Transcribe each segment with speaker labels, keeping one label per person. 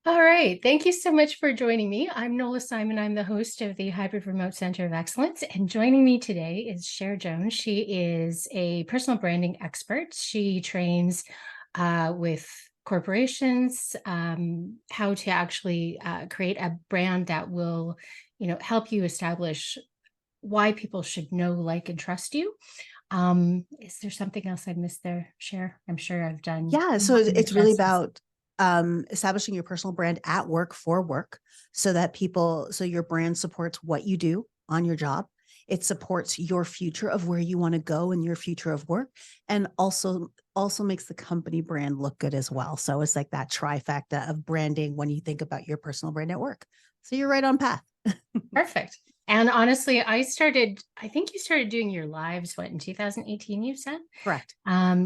Speaker 1: All right. Thank you so much for joining me. I'm Nola Simon. I'm the host of the Hybrid Remote Center of Excellence. And joining me today is Cher Jones. She is a personal branding expert. She trains with corporations how to actually create a brand that will, help you establish why people should know, like, and trust you. Is there something else I missed there, Cher? I'm sure I've done
Speaker 2: Yeah, so
Speaker 1: more than
Speaker 2: it's really
Speaker 1: justice.
Speaker 2: about establishing your personal brand at work for work so your brand supports what you do on your job. It supports your future of where you want to go in your future of work, and also makes the company brand look good as well. So it's like that trifecta of branding when you think about your personal brand at work. So you're right on path.
Speaker 1: Perfect. And honestly, I think you started doing your lives, what, in 2018, you said?
Speaker 2: Correct.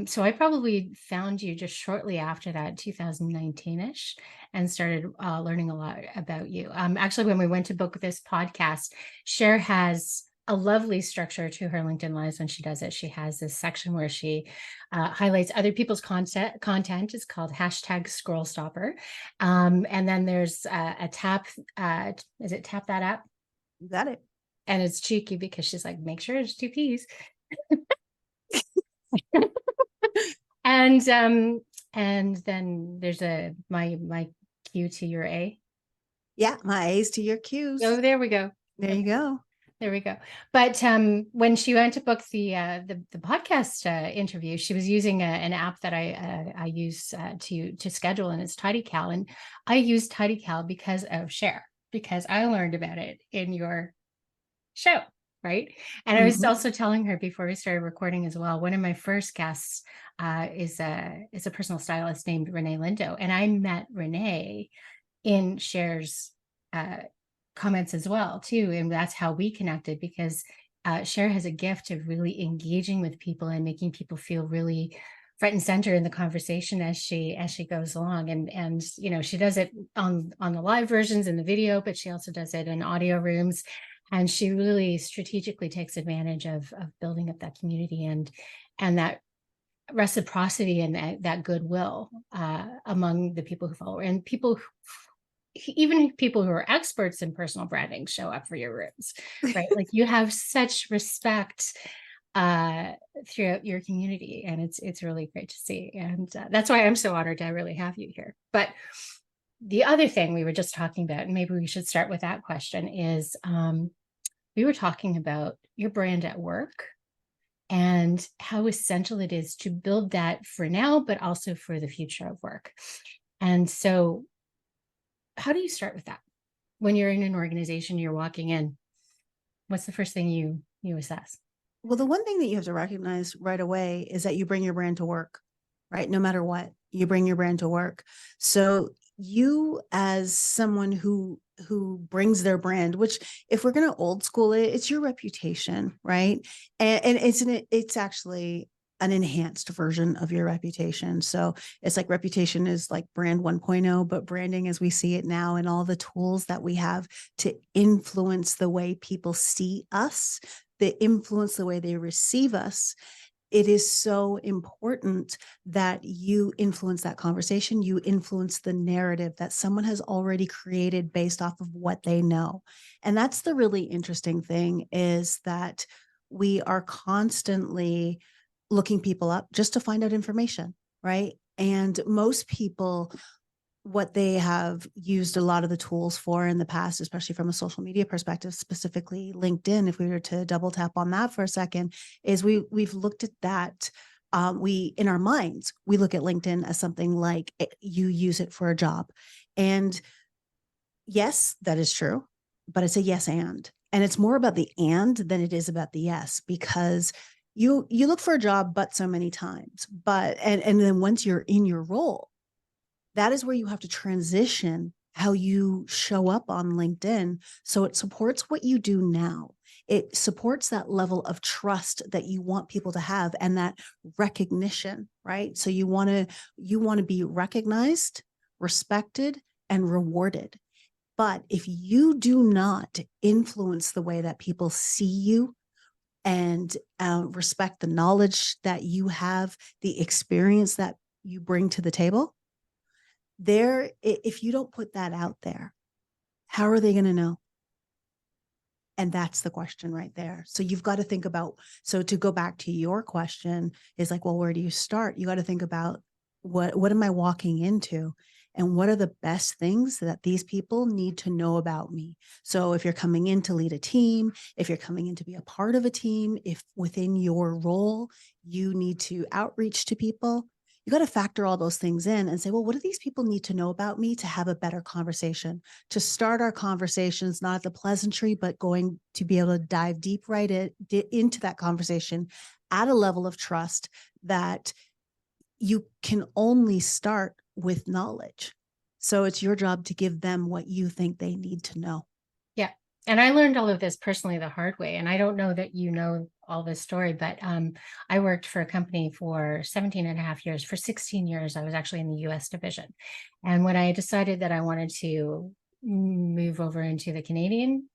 Speaker 1: So I probably found you just shortly after that, 2019-ish, and started learning a lot about you. Actually, when we went to book this podcast, Cher has a lovely structure to her LinkedIn lives when she does it. She has this section where she highlights other people's content. It's called hashtag scroll stopper. And then there's a tap, is it tap that app?
Speaker 2: You got it.
Speaker 1: And it's cheeky because she's like, make sure it's two P's. And then there's a my Q to your A.
Speaker 2: Yeah, my A's to your Q's.
Speaker 1: Oh, there we go.
Speaker 2: There you go.
Speaker 1: There we go. But when she went to book the podcast interview, she was using an app that I use to schedule, and it's TidyCal. And I use TidyCal because of Cher, because I learned about it in your show, right? And I was
Speaker 2: Mhm.
Speaker 1: also telling her before we started recording as well. One of my first guests is a personal stylist named Renee Lindo, and I met Renee in Cher's uh, comments as well too, and that's how we connected, because Cher has a gift of really engaging with people and making people feel really front and center in the conversation as she goes along, and she does it on the live versions in the video, but she also does it in audio rooms, and she really strategically takes advantage of building up that community and that reciprocity and that goodwill among the people who follow her, and even people who are experts in personal branding show up for your rooms, right? Like, you have such respect uh throughout your community, and it's really great to see, and that's why I'm so honored to really have you here. But the other thing we were just talking about, and maybe we should start with that question, is we were talking about your brand at work and how essential it is to build that for now, but also for the future of work. And so, how do you start with that when you're in an organization, you're walking in? What's the first thing you assess?
Speaker 2: Well, the one thing that you have to recognize right away is that you bring your brand to work, right? No matter what, you bring your brand to work. So you, as someone who brings their brand, which, if we're going to old school it, it's your reputation, right? And it's actually an enhanced version of your reputation. So it's like reputation is like brand 1.0, but branding as we see it now, and all the tools that we have to influence the way people see us, they influence the way they receive us. It is so important that you influence that conversation. You influence the narrative that someone has already created based off of what they know. And that's the really interesting thing, is that we are constantly looking people up just to find out information, right? And most people, what they have used a lot of the tools for in the past, especially from a social media perspective, specifically LinkedIn, if we were to double tap on that for a second, is we've looked at that. We, in our minds, we look at LinkedIn as something like you use it for a job. And yes, that is true, but it's a yes and it's more about the and than it is about the yes, because you look for a job but so many times, but and then once you're in your role, that is where you have to transition how you show up on LinkedIn. So it supports what you do now. It supports that level of trust that you want people to have, and that recognition, right? So you want to be recognized, respected, and rewarded. But if you do not influence the way that people see you, and respect the knowledge that you have, the experience that you bring to the table, if you don't put that out there, how are they going to know? And that's the question right there. So you've got to think about, so to go back to your question is like, well, where do you start? You got to think about what am I walking into? And what are the best things that these people need to know about me? So if you're coming in to lead a team, if you're coming in to be a part of a team, if within your role, you need to outreach to people, you got to factor all those things in and say, well, what do these people need to know about me to have a better conversation, to start our conversations, not at the pleasantry, but going to be able to dive deep into that conversation at a level of trust that you can only start with knowledge. So it's your job to give them what you think they need to know.
Speaker 1: Yeah. And I learned all of this personally the hard way. And I don't know that you know all this story, but I worked for a company for 17 and a half years. For 16 years, I was actually in the US division. And when I decided that I wanted to move over into the Canadian,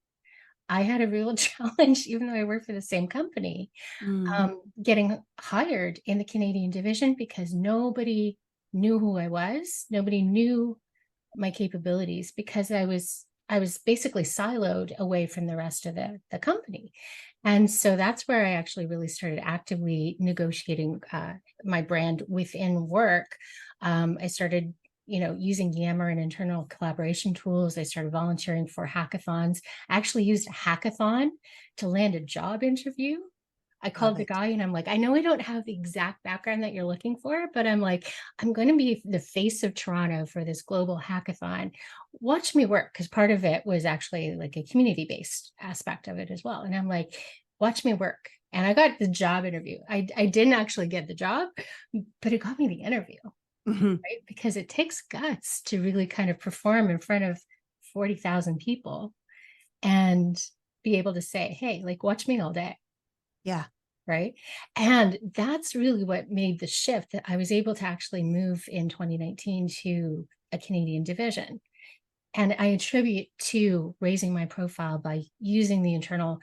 Speaker 1: I had a real challenge, even though I worked for the same company,
Speaker 2: Mm.
Speaker 1: getting hired in the Canadian division because nobody knew who I was. Nobody knew my capabilities because I was basically siloed away from the rest of the company. And so that's where I actually really started actively negotiating my brand within work. I started, using Yammer and internal collaboration tools. I started volunteering for hackathons. I actually used a hackathon to land a job interview. I
Speaker 2: Love
Speaker 1: called the
Speaker 2: it.
Speaker 1: guy and I'm like, I know I don't have the exact background that you're looking for, but I'm like, I'm going to be the face of Toronto for this global hackathon. Watch me work. Because part of it was actually like a community based aspect of it as well. And I'm like, watch me work. And I got the job interview. I didn't actually get the job, but it got me the interview,
Speaker 2: Mm-hmm.
Speaker 1: right? Because it takes guts to really kind of perform in front of 40,000 people and be able to say, hey, like, watch me all day.
Speaker 2: Yeah.
Speaker 1: Right. And that's really what made the shift that I was able to actually move in 2019 to a Canadian division. And I attribute to raising my profile by using the internal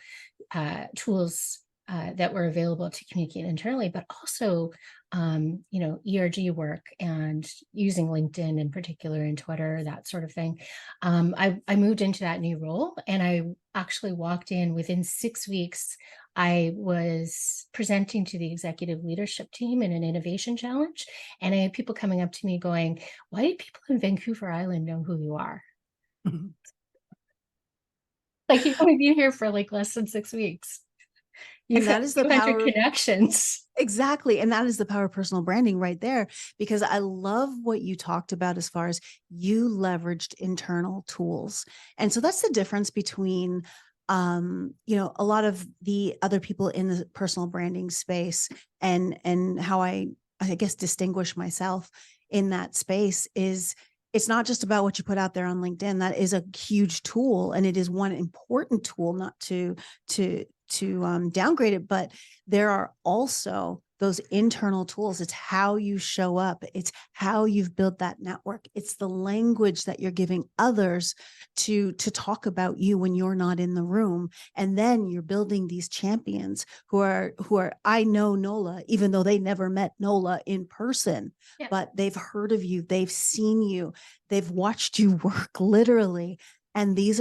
Speaker 1: tools that were available to communicate internally, but also, ERG work and using LinkedIn in particular and Twitter, that sort of thing. I moved into that new role and I actually walked in within 6 weeks. I was presenting to the executive leadership team in an innovation challenge. And I had people coming up to me going, why do people in Vancouver Island know who you are? Like, you've only been here for like less than 6 weeks. You've
Speaker 2: And
Speaker 1: got
Speaker 2: that is the
Speaker 1: 200
Speaker 2: power.
Speaker 1: connections.
Speaker 2: Exactly. And that is the power of personal branding right there, because I love what you talked about as far as you leveraged internal tools. And so that's the difference between, a lot of the other people in the personal branding space and how I guess, distinguish myself in that space is it's not just about what you put out there on LinkedIn. That is a huge tool. And it is one important tool, not to downgrade it, but there are also those internal tools. It's how you show up. It's how you've built that network. It's the language that you're giving others to talk about you when you're not in the room. And then you're building these champions who are I know Nola, even though they never met Nola in person,
Speaker 1: Yeah.
Speaker 2: but they've heard of you, they've seen you, they've watched you work literally. And these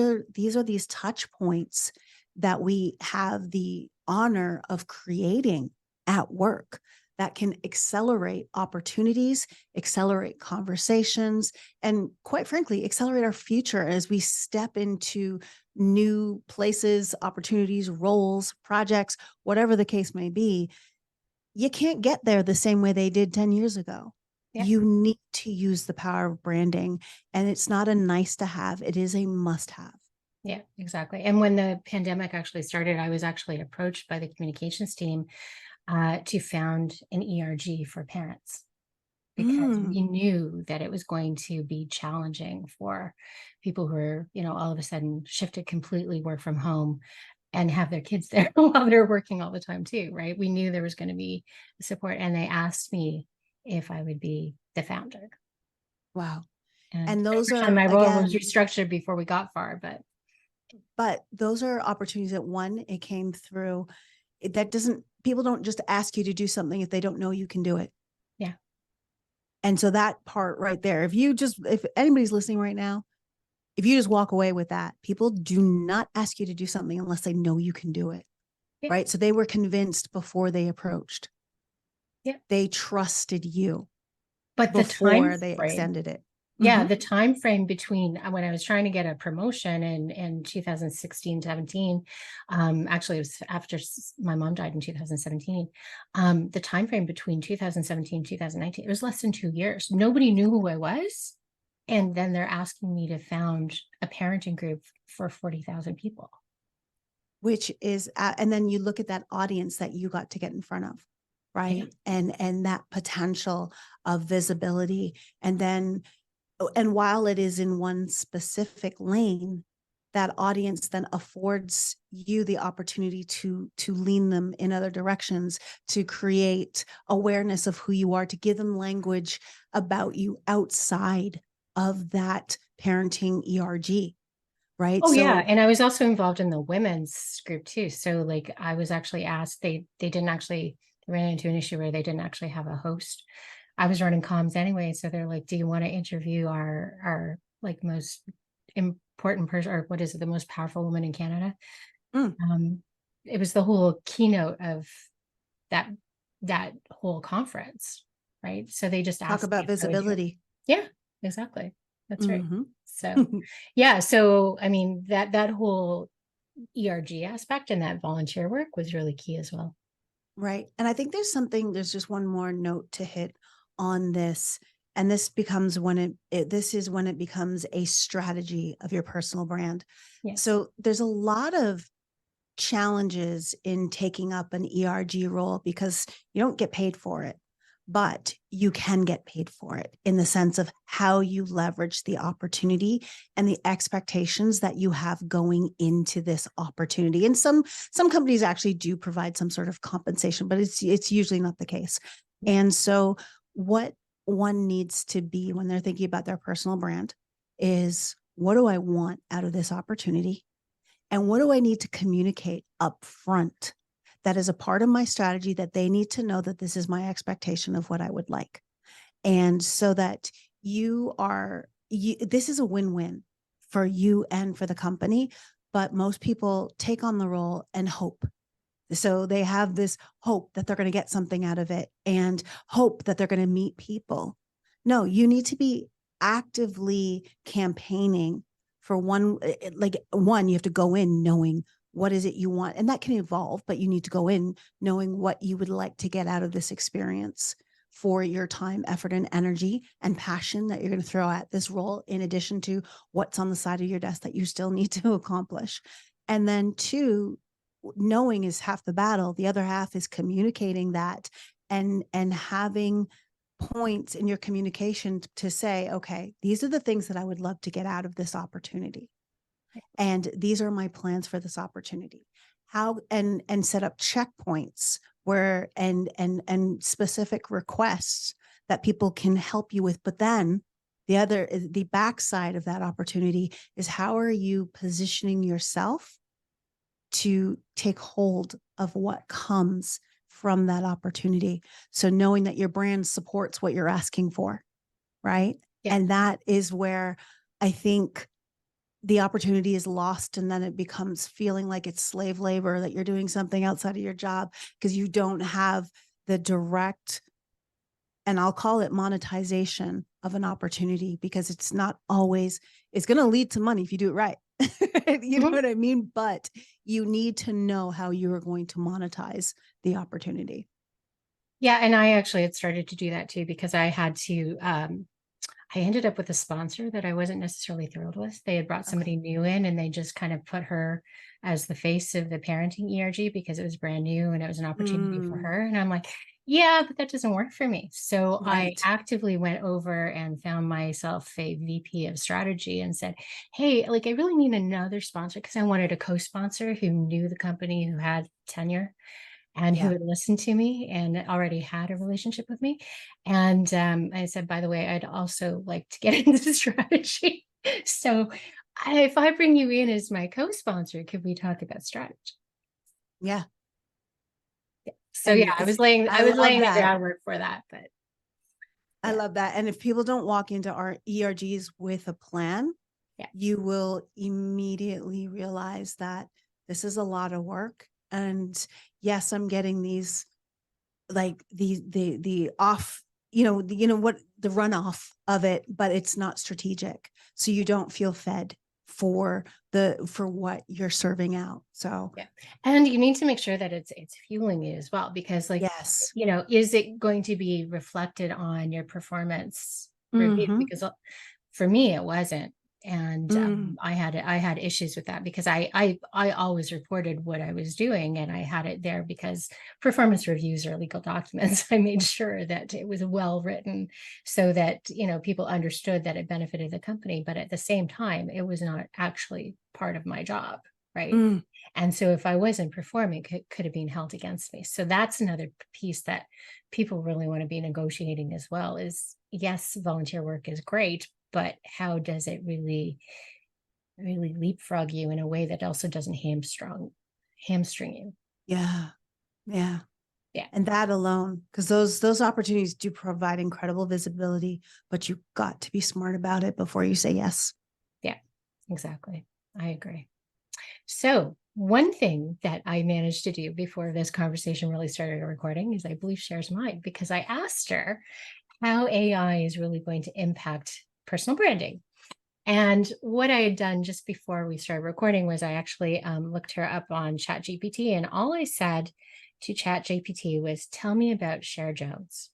Speaker 2: touch points that we have the honor of creating at work that can accelerate opportunities, accelerate conversations, and quite frankly, accelerate our future as we step into new places, opportunities, roles, projects, whatever the case may be. You can't get there the same way they did 10 years ago.
Speaker 1: Yeah.
Speaker 2: You need to use the power of branding, and it's not a nice to have, it is a must have.
Speaker 1: Yeah, exactly. And when the pandemic actually started, I was actually approached by the communications team to found an ERG for parents because
Speaker 2: Mm.
Speaker 1: we knew that it was going to be challenging for people who are, all of a sudden shifted completely work from home and have their kids there while they're working all the time too, right? We knew there was going to be support, and they asked me if I would be the founder.
Speaker 2: Wow.
Speaker 1: And
Speaker 2: And those
Speaker 1: unfortunately,
Speaker 2: are,
Speaker 1: my role was
Speaker 2: again,
Speaker 1: restructured before we got far,
Speaker 2: but those are opportunities that, one, it came through. That doesn't, people don't just ask you to do something if they don't know you can do it.
Speaker 1: yeah.
Speaker 2: And so that part right there, if anybody's listening right now, if you just walk away with that, people do not ask you to do something unless they know you can do it.
Speaker 1: Yeah.
Speaker 2: Right. So they were convinced before they approached.
Speaker 1: Yeah.
Speaker 2: They trusted you
Speaker 1: But the time
Speaker 2: before they
Speaker 1: frame,
Speaker 2: extended it.
Speaker 1: yeah, the time frame between when I was trying to get a promotion in 2016, 17, actually it was after my mom died in 2017. The time frame between 2017, 2019, it was less than 2 years. Nobody knew who I was. And then they're asking me to found a parenting group for 40,000 people.
Speaker 2: Which is, and then you look at that audience that you got to get in front of, right?
Speaker 1: Yeah.
Speaker 2: And that potential of visibility. And while it is in one specific lane, that audience then affords you the opportunity to lean them in other directions, to create awareness of who you are, to give them language about you outside of that parenting ERG. Right.
Speaker 1: Oh yeah,
Speaker 2: So
Speaker 1: and I was also involved in the women's group too. So like I was actually asked, they didn't actually, they ran into an issue where they didn't actually have a host. I was running comms anyway, so they're like, "Do you want to interview our like most important person, or what is it, the most powerful woman in Canada?"
Speaker 2: mm,
Speaker 1: It was the whole keynote of that that whole conference, right? So they just
Speaker 2: talk
Speaker 1: asked me
Speaker 2: about
Speaker 1: if I would do it.
Speaker 2: visibility.
Speaker 1: Yeah, exactly. That's right.
Speaker 2: Mm-hmm.
Speaker 1: So yeah, so I mean that whole ERG aspect and that volunteer work was really key as well.
Speaker 2: Right. And I think there's just one more note to hit on this. And this becomes this is when it becomes a strategy of your personal brand.
Speaker 1: Yes.
Speaker 2: So there's a lot of challenges in taking up an ERG role because you don't get paid for it, but you can get paid for it in the sense of how you leverage the opportunity and the expectations that you have going into this opportunity. And some companies actually do provide some sort of compensation, but it's usually not the case. And so what one needs to be when they're thinking about their personal brand is, what do I want out of this opportunity? And what do I need to communicate up front that is a part of my strategy, that they need to know that this is my expectation of what I would like? And so that this is a win-win for you and for the company. But most people take on the role and hope. So they have this hope that they're going to get something out of it and hope that they're going to meet people. No, you need to be actively campaigning for one. You have to go in knowing what is it you want, and that can evolve, but you need to go in knowing what you would like to get out of this experience for your time, effort, and energy and passion that you're going to throw at this role, in addition to what's on the side of your desk that you still need to accomplish. And then two, knowing is half the battle. The other half is communicating that and having points in your communication to say, okay, these are the things that I would love to get out of this opportunity. And these are my plans for this opportunity. How and set up checkpoints where and specific requests that people can help you with. But then the backside of that opportunity is, how are you positioning yourself to take hold of what comes from that opportunity? So knowing that your brand supports what you're asking for, right?
Speaker 1: Yeah.
Speaker 2: And that is where I think the opportunity is lost, and then it becomes feeling like it's slave labor, that you're doing something outside of your job because you don't have the direct, and I'll call it monetization of an opportunity, because it's not always, it's going to lead to money if you do it right. You know what I mean? But you need to know how you are going to monetize the opportunity.
Speaker 1: Yeah, and I actually had started to do that too, because I had to I ended up with a sponsor that I wasn't necessarily thrilled with. They had brought somebody
Speaker 2: Okay.
Speaker 1: new in and they just kind of put her as the face of the parenting ERG because it was brand new and it was an opportunity for her. And I'm like, yeah, but that doesn't work for me. So I
Speaker 2: Right.
Speaker 1: actively went over and found myself a VP of strategy and said, hey, like I really need another sponsor, because I wanted a co-sponsor who knew the company, who had tenure and who
Speaker 2: Yeah.
Speaker 1: had listened to me and already had a relationship with me. And I said, by the way, I'd also like to get into strategy. So if I bring you in as my co-sponsor, could we talk about strategy?
Speaker 2: Yeah.
Speaker 1: So
Speaker 2: And
Speaker 1: yeah,
Speaker 2: it's,
Speaker 1: I
Speaker 2: I
Speaker 1: was
Speaker 2: love
Speaker 1: laying the
Speaker 2: that.
Speaker 1: groundwork for that, but
Speaker 2: I
Speaker 1: Yeah.
Speaker 2: love that. And if people don't walk into our ERGs with a plan,
Speaker 1: Yeah.
Speaker 2: you will immediately realize that this is a lot of work. And yes, I'm getting these like the off, what the runoff of it, but it's not strategic. So you don't feel fed for what you're serving out. So
Speaker 1: Yeah. And you need to make sure that it's fueling you as well, because like,
Speaker 2: yes.
Speaker 1: is it going to be reflected on your performance review?
Speaker 2: Mm-hmm.
Speaker 1: Because for me, it wasn't. And
Speaker 2: Mm.
Speaker 1: I had issues with that because I always reported what I was doing, and I had it there because performance reviews are legal documents. I made sure that it was well written so that people understood that it benefited the company, but at the same time, it was not actually part of my job, right?
Speaker 2: Mm.
Speaker 1: And so if I wasn't performing, it could have been held against me. So that's another piece that people really want to be negotiating as well is, yes, volunteer work is great, but how does it really leapfrog you in a way that also doesn't hamstring you?
Speaker 2: Yeah. Yeah.
Speaker 1: Yeah.
Speaker 2: And that alone, because those opportunities do provide incredible visibility, but you've got to be smart about it before you say yes.
Speaker 1: Yeah, exactly. I agree. So one thing that I managed to do before this conversation really started recording is I believe Cher's mine, because I asked her how AI is really going to impact personal branding. And what I had done just before we started recording was I actually looked her up on ChatGPT, and all I said to ChatGPT was, "Tell me about Cher Jones."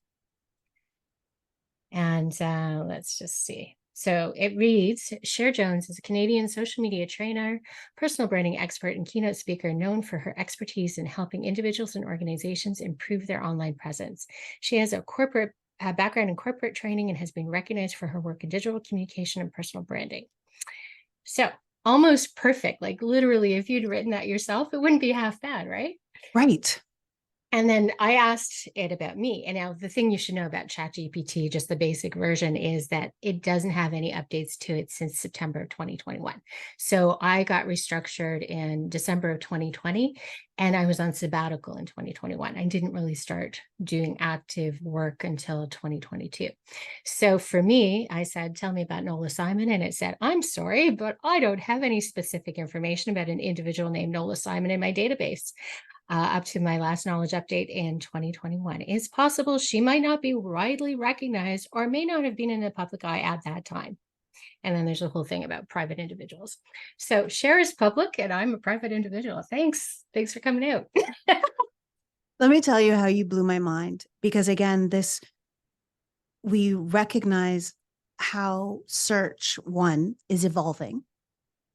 Speaker 1: And let's just see. So it reads, Cher Jones is a Canadian social media trainer, personal branding expert, and keynote speaker known for her expertise in helping individuals and organizations improve their online presence. She has a corporate background in corporate training and has been recognized for her work in digital communication and personal branding. So almost perfect. Like literally, if you'd written that yourself, it wouldn't be half bad, right?
Speaker 2: Right.
Speaker 1: And then I asked it about me. And now the thing you should know about ChatGPT, just the basic version, is that it doesn't have any updates to it since September of 2021. So I got restructured in December of 2020, and I was on sabbatical in 2021. I didn't really start doing active work until 2022. So for me, I said, "Tell me about Nola Simon." And it said, "I'm sorry, but I don't have any specific information about an individual named Nola Simon in my database. Up to my last knowledge update in 2021. It's possible she might not be widely recognized or may not have been in the public eye at that time." And then there's a whole thing about private individuals. So Cher is public and I'm a private individual. Thanks. Thanks for coming out.
Speaker 2: Let me tell you how you blew my mind. Because again, we recognize how search one is evolving,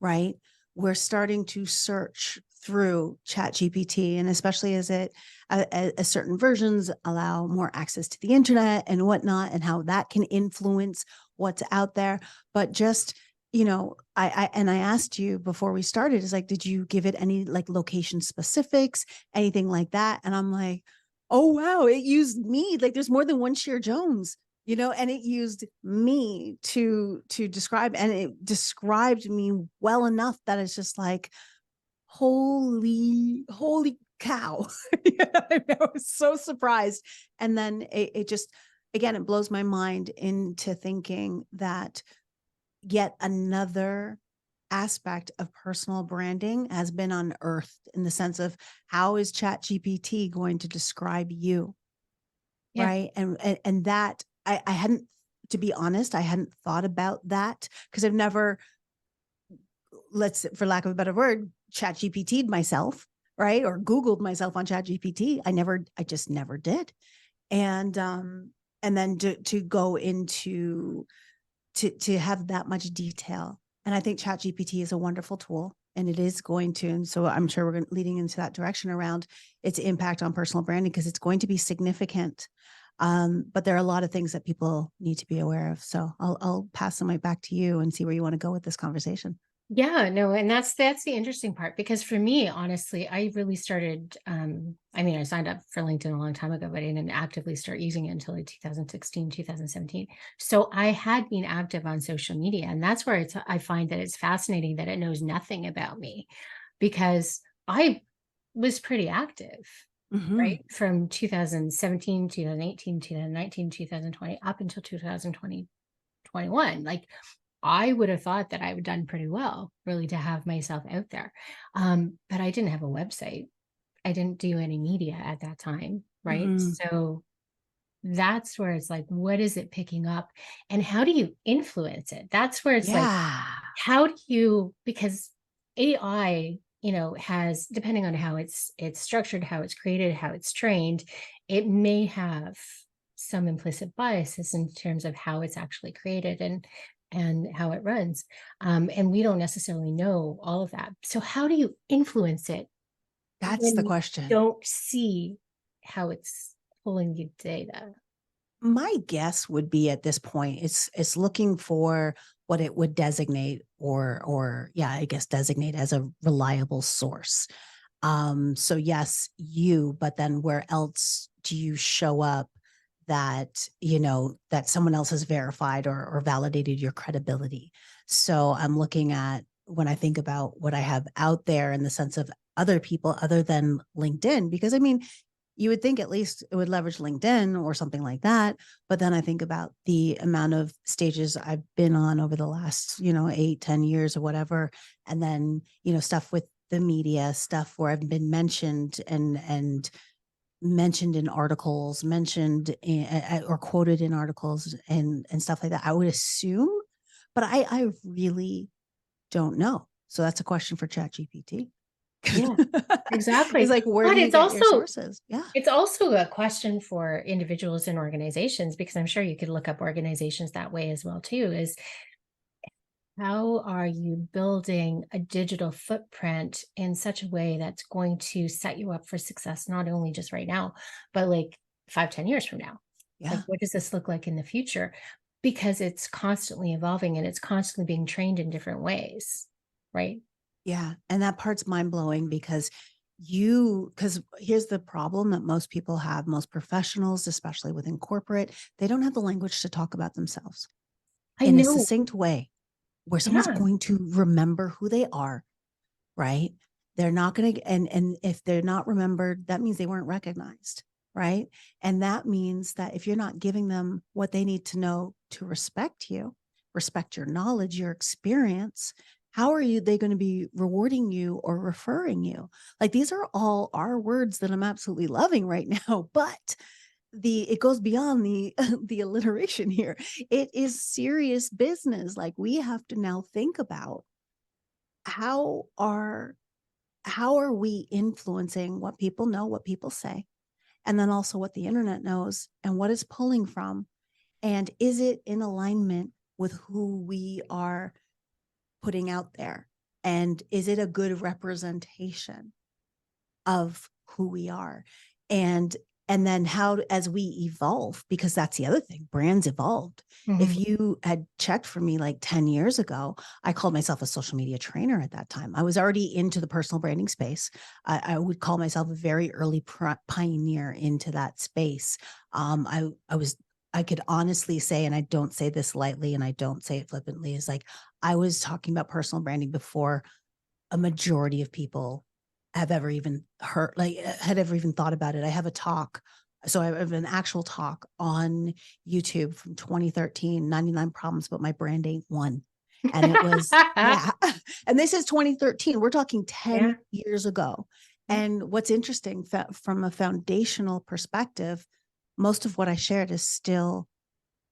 Speaker 2: right? We're starting to search through ChatGPT, and especially as certain versions allow more access to the internet and whatnot, and how that can influence what's out there. But just, I asked you before we started, is like, did you give it any like location specifics, anything like that? And I'm like, oh wow, it used me. Like there's more than one Cher Jones, and it used me to describe, and it described me well enough that it's just like, holy cow. I was so surprised. And then it just, again, it blows my mind into thinking that yet another aspect of personal branding has been unearthed, in the sense of, how is ChatGPT going to describe you?
Speaker 1: Yeah.
Speaker 2: Right. And that I hadn't, to be honest, I hadn't thought about that, because I've never, for lack of a better word, chat GPT'd myself, right? Or Googled myself on chat GPT. I just never did. And then to go into, to have that much detail. And I think chat GPT is a wonderful tool, and it is going to, and so I'm sure we're leading into that direction around its impact on personal branding, because it's going to be significant. But there are a lot of things that people need to be aware of. So I'll pass the mic back to you and see where you want to go with this conversation.
Speaker 1: Yeah, no, and that's the interesting part, because for me, honestly, I really started I mean, I signed up for LinkedIn a long time ago, but I didn't actively start using it until like 2016, 2017. So I had been active on social media, and that's where I find that it's fascinating that it knows nothing about me, because I was pretty active.
Speaker 2: Mhm.
Speaker 1: right? From 2017, 2018, 2019, 2020, up until 2020, 21. Like I would have thought that I would done pretty well, really, to have myself out there. But I didn't have a website. I didn't do any media at that time, right?
Speaker 2: Mhm.
Speaker 1: So that's where it's like, what is it picking up? And how do you influence it? That's where it's like,
Speaker 2: Yeah.
Speaker 1: how do you, because AI, has, depending on how it's structured, how it's created, how it's trained, it may have some implicit biases in terms of how it's actually created and how it runs. And we don't necessarily know all of that. So how do you influence it
Speaker 2: That's
Speaker 1: when
Speaker 2: the
Speaker 1: you
Speaker 2: question.
Speaker 1: don't see how it's pulling you data?
Speaker 2: My guess would be at this point, it's looking for what it would designate or yeah, I guess designate as a reliable source. So yes, you, but then where else do you show up that, that someone else has verified or validated your credibility? So I'm looking at when I think about what I have out there in the sense of other people other than LinkedIn, because I mean, you would think at least it would leverage LinkedIn or something like that. But then I think about the amount of stages I've been on over the last, 8, 10 years or whatever. And then, stuff with the media stuff where I've been mentioned and mentioned in articles, or quoted in articles and stuff like that. I would assume, but I really don't know. So that's a question for ChatGPT.
Speaker 1: Yeah,
Speaker 2: It's
Speaker 1: exactly.
Speaker 2: like, where
Speaker 1: But
Speaker 2: do you get your sources? Yeah.
Speaker 1: it's also a question for individuals and organizations, because I'm sure you could look up organizations that way as well too, is how are you building a digital footprint in such a way that's going to set you up for success, not only just right now, but like 5, 10 years from now? Like,
Speaker 2: Yeah.
Speaker 1: what does this look like in the future? Because it's constantly evolving and it's constantly being trained in different ways, right?
Speaker 2: Yeah. And that part's mind blowing because here's the problem that most people have, most professionals, especially within corporate, they don't have the language to talk about themselves
Speaker 1: I
Speaker 2: in a
Speaker 1: know.
Speaker 2: succinct way where someone's
Speaker 1: Yeah.
Speaker 2: going to remember who they are, right? They're not going to, and if they're not remembered, that means they weren't recognized, right? And that means that if you're not giving them what they need to know to respect you, respect your knowledge, your experience, how are they going to be rewarding you or referring you? Like these are all our words that I'm absolutely loving right now, but it goes beyond the the alliteration here. It is serious business. Like we have to now think about how are how are we influencing what people know, what people say, and then also what the internet knows and what it's pulling from, and is it in alignment with who we are putting out there, and is it a good representation of who we are, and then how as we evolve, because that's the other thing, brands evolved. If
Speaker 1: Mhm.
Speaker 2: you had checked for me like 10 years ago, I called myself a social media trainer at that time. I was already into the personal branding space. I would call myself a very early pioneer into that space. I could honestly say, and I don't say this lightly and I don't say it flippantly, is like I was talking about personal branding before a majority of people have ever even heard, like had ever even thought about it. I have a talk. So I have an actual talk on YouTube from 2013, 99 problems, but my brand ain't one. And it was, yeah. And this is 2013. We're talking 10
Speaker 1: Yeah.
Speaker 2: years ago.
Speaker 1: Yeah.
Speaker 2: And what's interesting from a foundational perspective, most of what I shared is still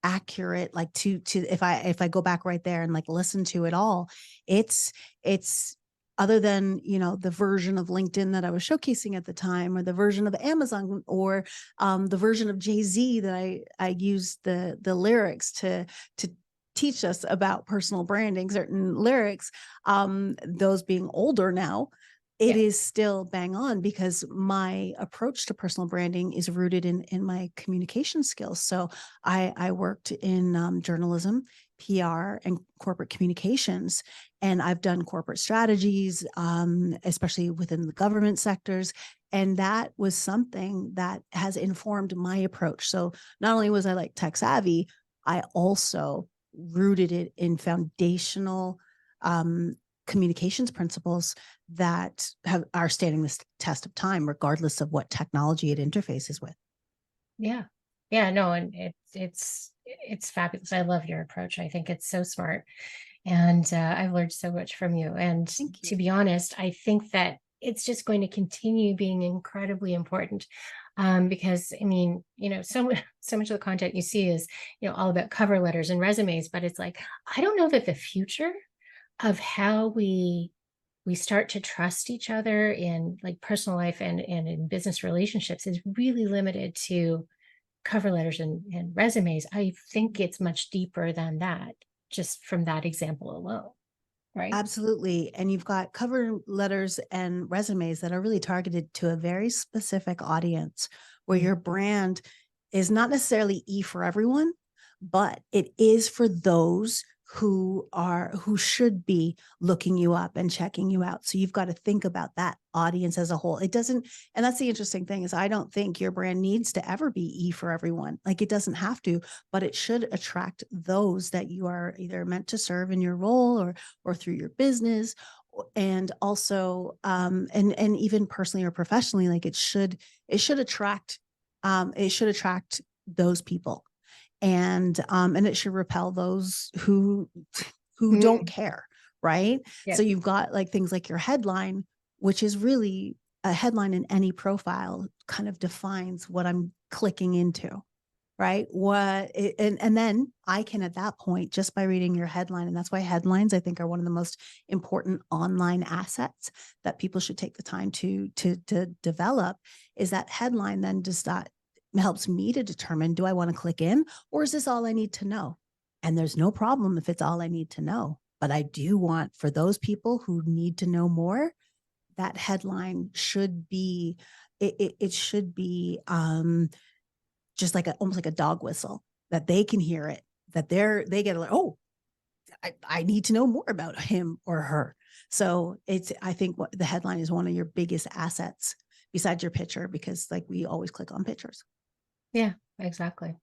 Speaker 2: accurate. Like if I go back right there and like listen to it all, it's other than the version of LinkedIn that I was showcasing at the time, or the version of Amazon, or the version of Jay-Z that I used the lyrics to teach us about personal branding, certain lyrics, those being older now. It
Speaker 1: Yeah.
Speaker 2: is still bang on because my approach to personal branding is rooted in my communication skills. So I worked in journalism, PR, and corporate communications, and I've done corporate strategies, especially within the government sectors. And that was something that has informed my approach. So not only was I like tech savvy, I also rooted it in foundational, communications principles that are standing this test of time, regardless of what technology it interfaces with.
Speaker 1: Yeah. Yeah, no, and it's fabulous. I love your approach. I think it's so smart. And I've learned so much from you. And
Speaker 2: Thank you.
Speaker 1: to be honest, I think that it's just going to continue being incredibly important. Because I mean, so much of the content you see is, all about cover letters and resumes, but it's like, I don't know that the future of how we start to trust each other in like personal life and in business relationships is really limited to cover letters and resumes. I think it's much deeper than that, just from that example alone, right?
Speaker 2: Absolutely. And you've got cover letters and resumes that are really targeted to a very specific audience, where
Speaker 1: Mm.
Speaker 2: your brand is not necessarily E for everyone, but it is for those who should be looking you up and checking you out. So you've got to think about that audience as a whole. It doesn't, and that's the interesting thing, is I don't think your brand needs to ever be E for everyone. Like, it doesn't have to, but it should attract those that you are either meant to serve in your role or through your business. And also and even personally or professionally, like it should attract those people, and it should repel those who don't
Speaker 1: Mm.
Speaker 2: care, right?
Speaker 1: Yeah.
Speaker 2: So you've got like things like your headline, which is really a headline in any profile kind of defines what I'm clicking into, right? And then I can, at that point, just by reading your headline, and that's why headlines, I think, are one of the most important online assets that people should take the time to develop, is that headline then does that helps me to determine, do I want to click in, or is this all I need to know? And there's no problem if it's all I need to know, but I do want, for those people who need to know more, that headline should be it should be just like almost like a dog whistle, that they can hear it, that they get like, oh, I need to know more about him or her. So I think what the headline is one of your biggest assets besides your picture, because like we always click on pictures.
Speaker 1: Yeah, exactly.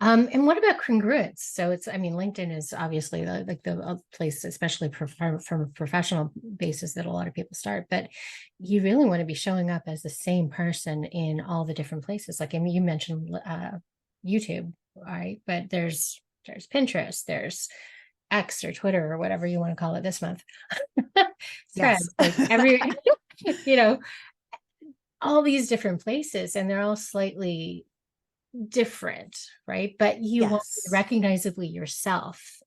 Speaker 1: And what about congruence? So I mean, LinkedIn is obviously the place, especially from a professional basis, that a lot of people start, but you really want to be showing up as the same person in all the different places. Like, I mean, you mentioned YouTube, right? But there's Pinterest, there's X or Twitter or whatever you want to call it this month.
Speaker 2: Yes.
Speaker 1: Threads, like you know, all these different places, and they're all slightly different, right? But you want to be
Speaker 2: Yes.
Speaker 1: recognizably yourself.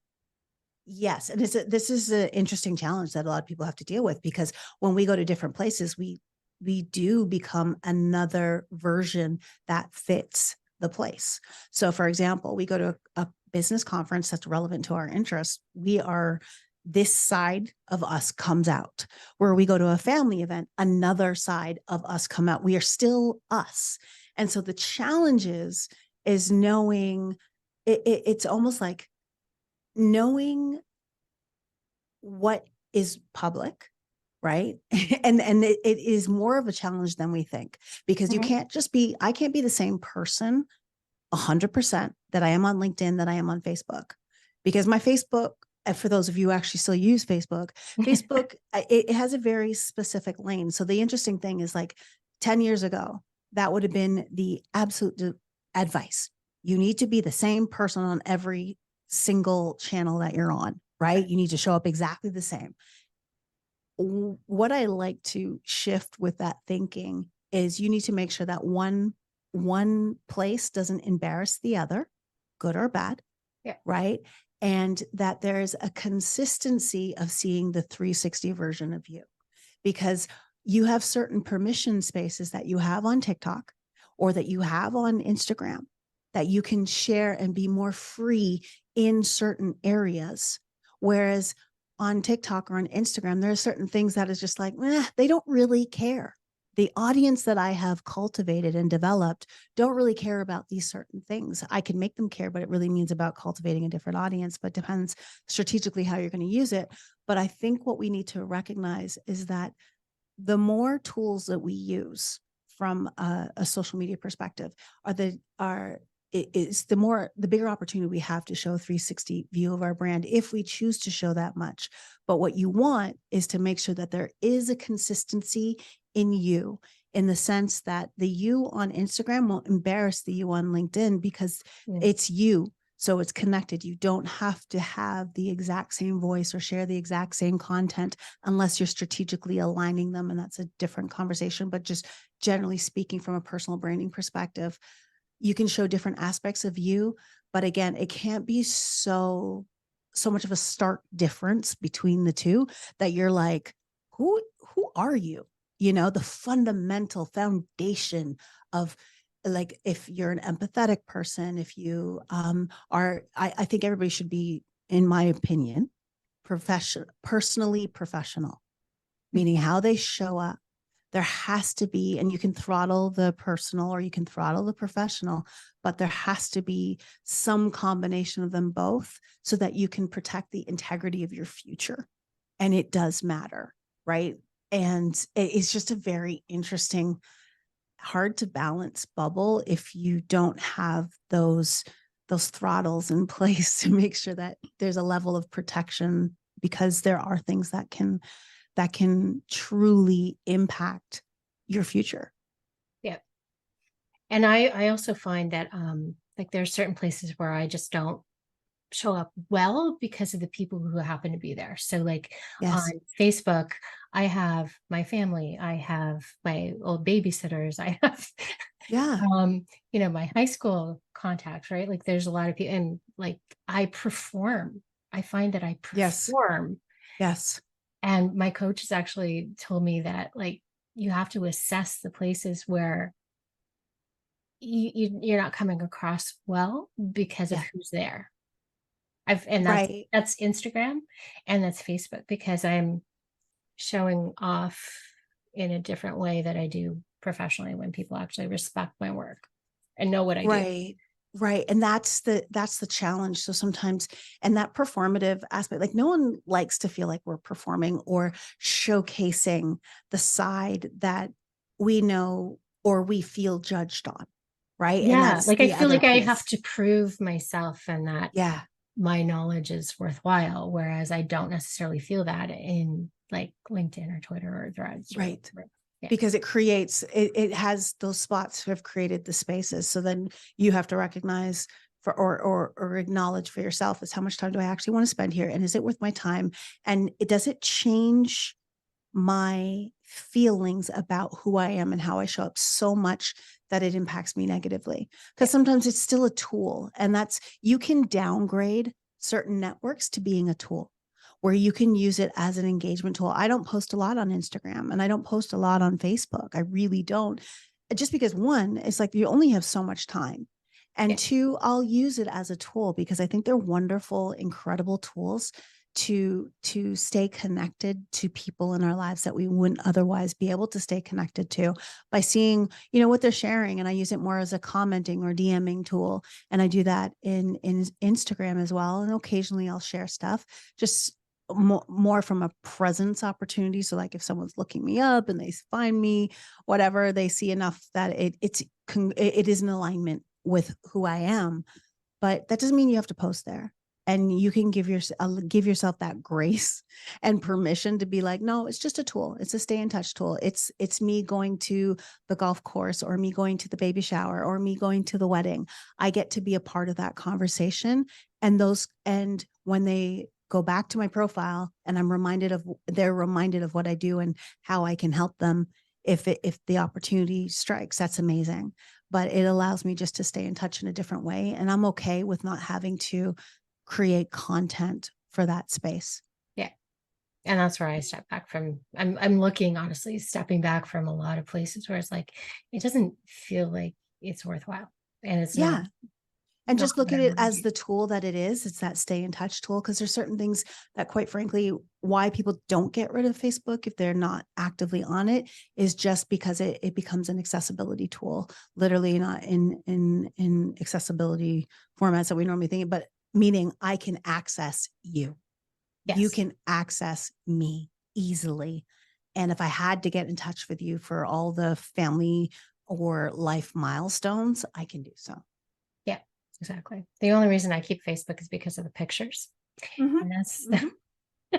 Speaker 2: Yes. And this is an interesting challenge that a lot of people have to deal with, because when we go to different places, we do become another version that fits the place. So for example, we go to a business conference that's relevant to our interests. This side of us comes out. Where we go to a family event, another side of us come out. We are still us. And so the challenge is knowing it's almost like knowing what is public, right? And it is more of a challenge than we think, because
Speaker 1: Mhm.
Speaker 2: I can't be the same person 100% that I am on LinkedIn, that I am on Facebook, because my Facebook, for those of you who actually still use Facebook, it has a very specific lane. So the interesting thing is, like 10 years ago, that would have been the absolute advice. You need to be the same person on every single channel that you're on, right? You need to show up exactly the same. What I like to shift with that thinking is, you need to make sure that one place doesn't embarrass the other, good or bad,
Speaker 1: Yeah.
Speaker 2: right? And that there's a consistency of seeing the 360 version of you, because you have certain permission spaces that you have on TikTok or that you have on Instagram that you can share and be more free in certain areas. Whereas on TikTok or on Instagram, there are certain things that is just like, they don't really care. The audience that I have cultivated and developed don't really care about these certain things. I can make them care, but it really means about cultivating a different audience, but depends strategically how you're going to use it. But I think what we need to recognize is that the more tools that we use from a social media perspective are it's the bigger opportunity we have to show a 360 view of our brand if we choose to show that much. But what you want is to make sure that there is a consistency in you, in the sense that the you on Instagram won't embarrass the you on LinkedIn, because it's you. So it's connected. You don't have to have the exact same voice or share the exact same content unless you're strategically aligning them. And that's a different conversation. But just generally speaking, from a personal branding perspective, you can show different aspects of you. But again, it can't be so much of a stark difference between the two that you're like, who are you? You know, the fundamental foundation of, like, if you're an empathetic person, if you are, I think everybody should be, in my opinion, personally professional, meaning how they show up. There has to be, and you can throttle the personal or you can throttle the professional, but there has to be some combination of them both so that you can protect the integrity of your future. And it does matter, right? And it's just a very interesting, hard to balance bubble if you don't have those throttles in place to make sure that there's a level of protection, because there are things that can truly impact your future.
Speaker 1: Yeah. And I also find that like there are certain places where I just don't show up well because of the people who happen to be there. So like
Speaker 2: Yes.
Speaker 1: on Facebook, I have my family, I have my old babysitters, I have
Speaker 2: Yeah.
Speaker 1: my high school contacts, right? Like there's a lot of people, and like I perform. I find that I
Speaker 2: Yes.
Speaker 1: perform.
Speaker 2: Yes.
Speaker 1: And my coach has actually told me that like you have to assess the places where you're not coming across well because of
Speaker 2: Yeah.
Speaker 1: who's there. And
Speaker 2: Right.
Speaker 1: that's Instagram and that's Facebook, because I'm showing off in a different way that I do professionally when people actually respect my work and know what I do.
Speaker 2: Right. Right. And that's the challenge. So sometimes, and that performative aspect, like no one likes to feel like we're performing or showcasing the side that we know or we feel judged on. Right. And
Speaker 1: Yeah,
Speaker 2: that's
Speaker 1: like I
Speaker 2: the
Speaker 1: feel
Speaker 2: other
Speaker 1: like I have
Speaker 2: piece.
Speaker 1: to prove myself and that
Speaker 2: Yeah.
Speaker 1: my knowledge is worthwhile, whereas I don't necessarily feel that in like LinkedIn or Twitter or Threads or
Speaker 2: Right.
Speaker 1: whatever. Yeah.
Speaker 2: Because it has those spots who have created the spaces. So then you have to recognize for or acknowledge for yourself is, how much time do I actually want to spend here? And is it worth my time? And does it change my feelings about who I am and how I show up so much that it impacts me negatively? Because
Speaker 1: Yeah.
Speaker 2: sometimes it's still a tool, and you can downgrade certain networks to being a tool where you can use it as an engagement tool. I don't post a lot on Instagram and I don't post a lot on Facebook. I really don't. Just because, one, it's like you only have so much time. And
Speaker 1: Yeah.
Speaker 2: two, I'll use it as a tool because I think they're wonderful, incredible tools to stay connected to people in our lives that we wouldn't otherwise be able to stay connected to, by seeing, what they're sharing. And I use it more as a commenting or DMing tool. And I do that in Instagram as well. And occasionally I'll share stuff just more from a presence opportunity. So like if someone's looking me up and they find me, whatever, they see enough that it is in alignment with who I am. But that doesn't mean you have to post there. And you can give yourself that grace and permission to be like, no, it's just a tool. It's a stay in touch tool. It's me going to the golf course, or me going to the baby shower, or me going to the wedding. I get to be a part of that conversation. And when they go back to my profile and they're reminded of what I do and how I can help them, if the opportunity strikes, that's amazing. But it allows me just to stay in touch in a different way. And I'm okay with not having to create content for that space.
Speaker 1: Yeah. And that's where I step back from. I'm looking, honestly, stepping back from a lot of places where it's like it doesn't feel like it's worthwhile. And it's
Speaker 2: Yeah. And
Speaker 1: not
Speaker 2: just look
Speaker 1: what
Speaker 2: at
Speaker 1: I
Speaker 2: it
Speaker 1: want to
Speaker 2: as
Speaker 1: do.
Speaker 2: the tool that it is. It's that stay in touch tool. Because there's certain things that, quite frankly, why people don't get rid of Facebook if they're not actively on it is just because it becomes an accessibility tool, literally not in accessibility formats that we normally think of, but meaning I can access you. You
Speaker 1: Yes.
Speaker 2: can access me easily. And if I had to get in touch with you for all the family or life milestones, I can do so.
Speaker 1: Yeah. Exactly. The only reason I keep Facebook is because of the pictures.
Speaker 2: Hmm.
Speaker 1: And that's
Speaker 2: Hmm.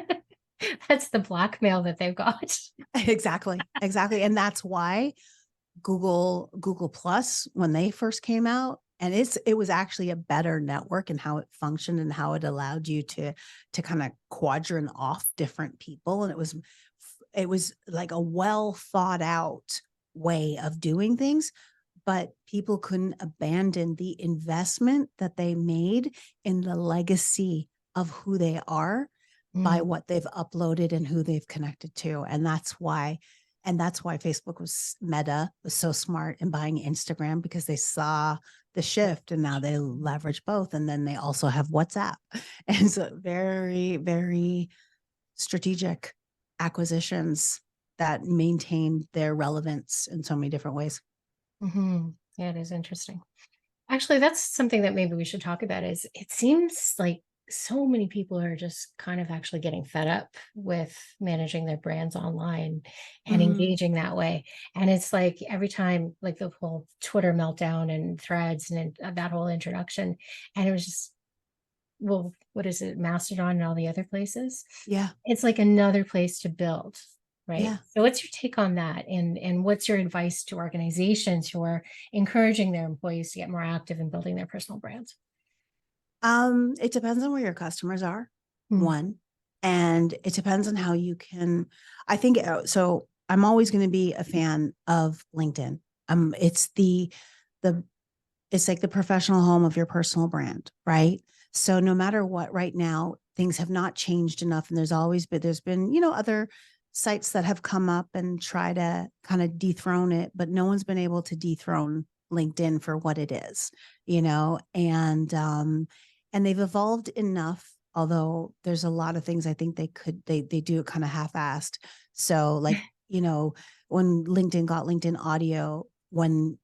Speaker 1: that's the blackmail that they've got.
Speaker 2: Exactly. Exactly. And that's why Google Plus, when they first came out, and it was actually a better network and how it functioned and how it allowed you to kind of quadrant off different people. And it was like a well thought out way of doing things, but people couldn't abandon the investment that they made in the legacy of who they are by
Speaker 1: Mm.
Speaker 2: what they've uploaded and who they've connected to. And that's why Facebook was Meta was so smart in buying Instagram, because they saw the shift and now they leverage both. And then they also have WhatsApp. And so very, very strategic acquisitions that maintain their relevance in so many different ways.
Speaker 1: Hmm. Yeah, it is interesting. Actually, that's something that maybe we should talk about is it seems like so many people are just kind of actually getting fed up with managing their brands online and
Speaker 2: Mm-hmm.
Speaker 1: engaging that way. And it's like every time, like the whole Twitter meltdown and threads and that whole introduction, and it was just, well, what is it, Mastodon and all the other places?
Speaker 2: Yeah.
Speaker 1: It's like another place to build, right?
Speaker 2: Yeah.
Speaker 1: So what's your take on that? And what's your advice to organizations who are encouraging their employees to get more active in building their personal brands?
Speaker 2: It depends on where your customers are,
Speaker 1: Mm.
Speaker 2: one, and it depends on how you can. I think so. I'm always going to be a fan of LinkedIn. It's the it's like the professional home of your personal brand, right? So no matter what, right now things have not changed enough, and there's been other sites that have come up and try to kind of dethrone it, but no one's been able to dethrone LinkedIn for what it is, and they've evolved enough. Although there's a lot of things I think they do it kind of half-assed. So like when LinkedIn got LinkedIn Audio, when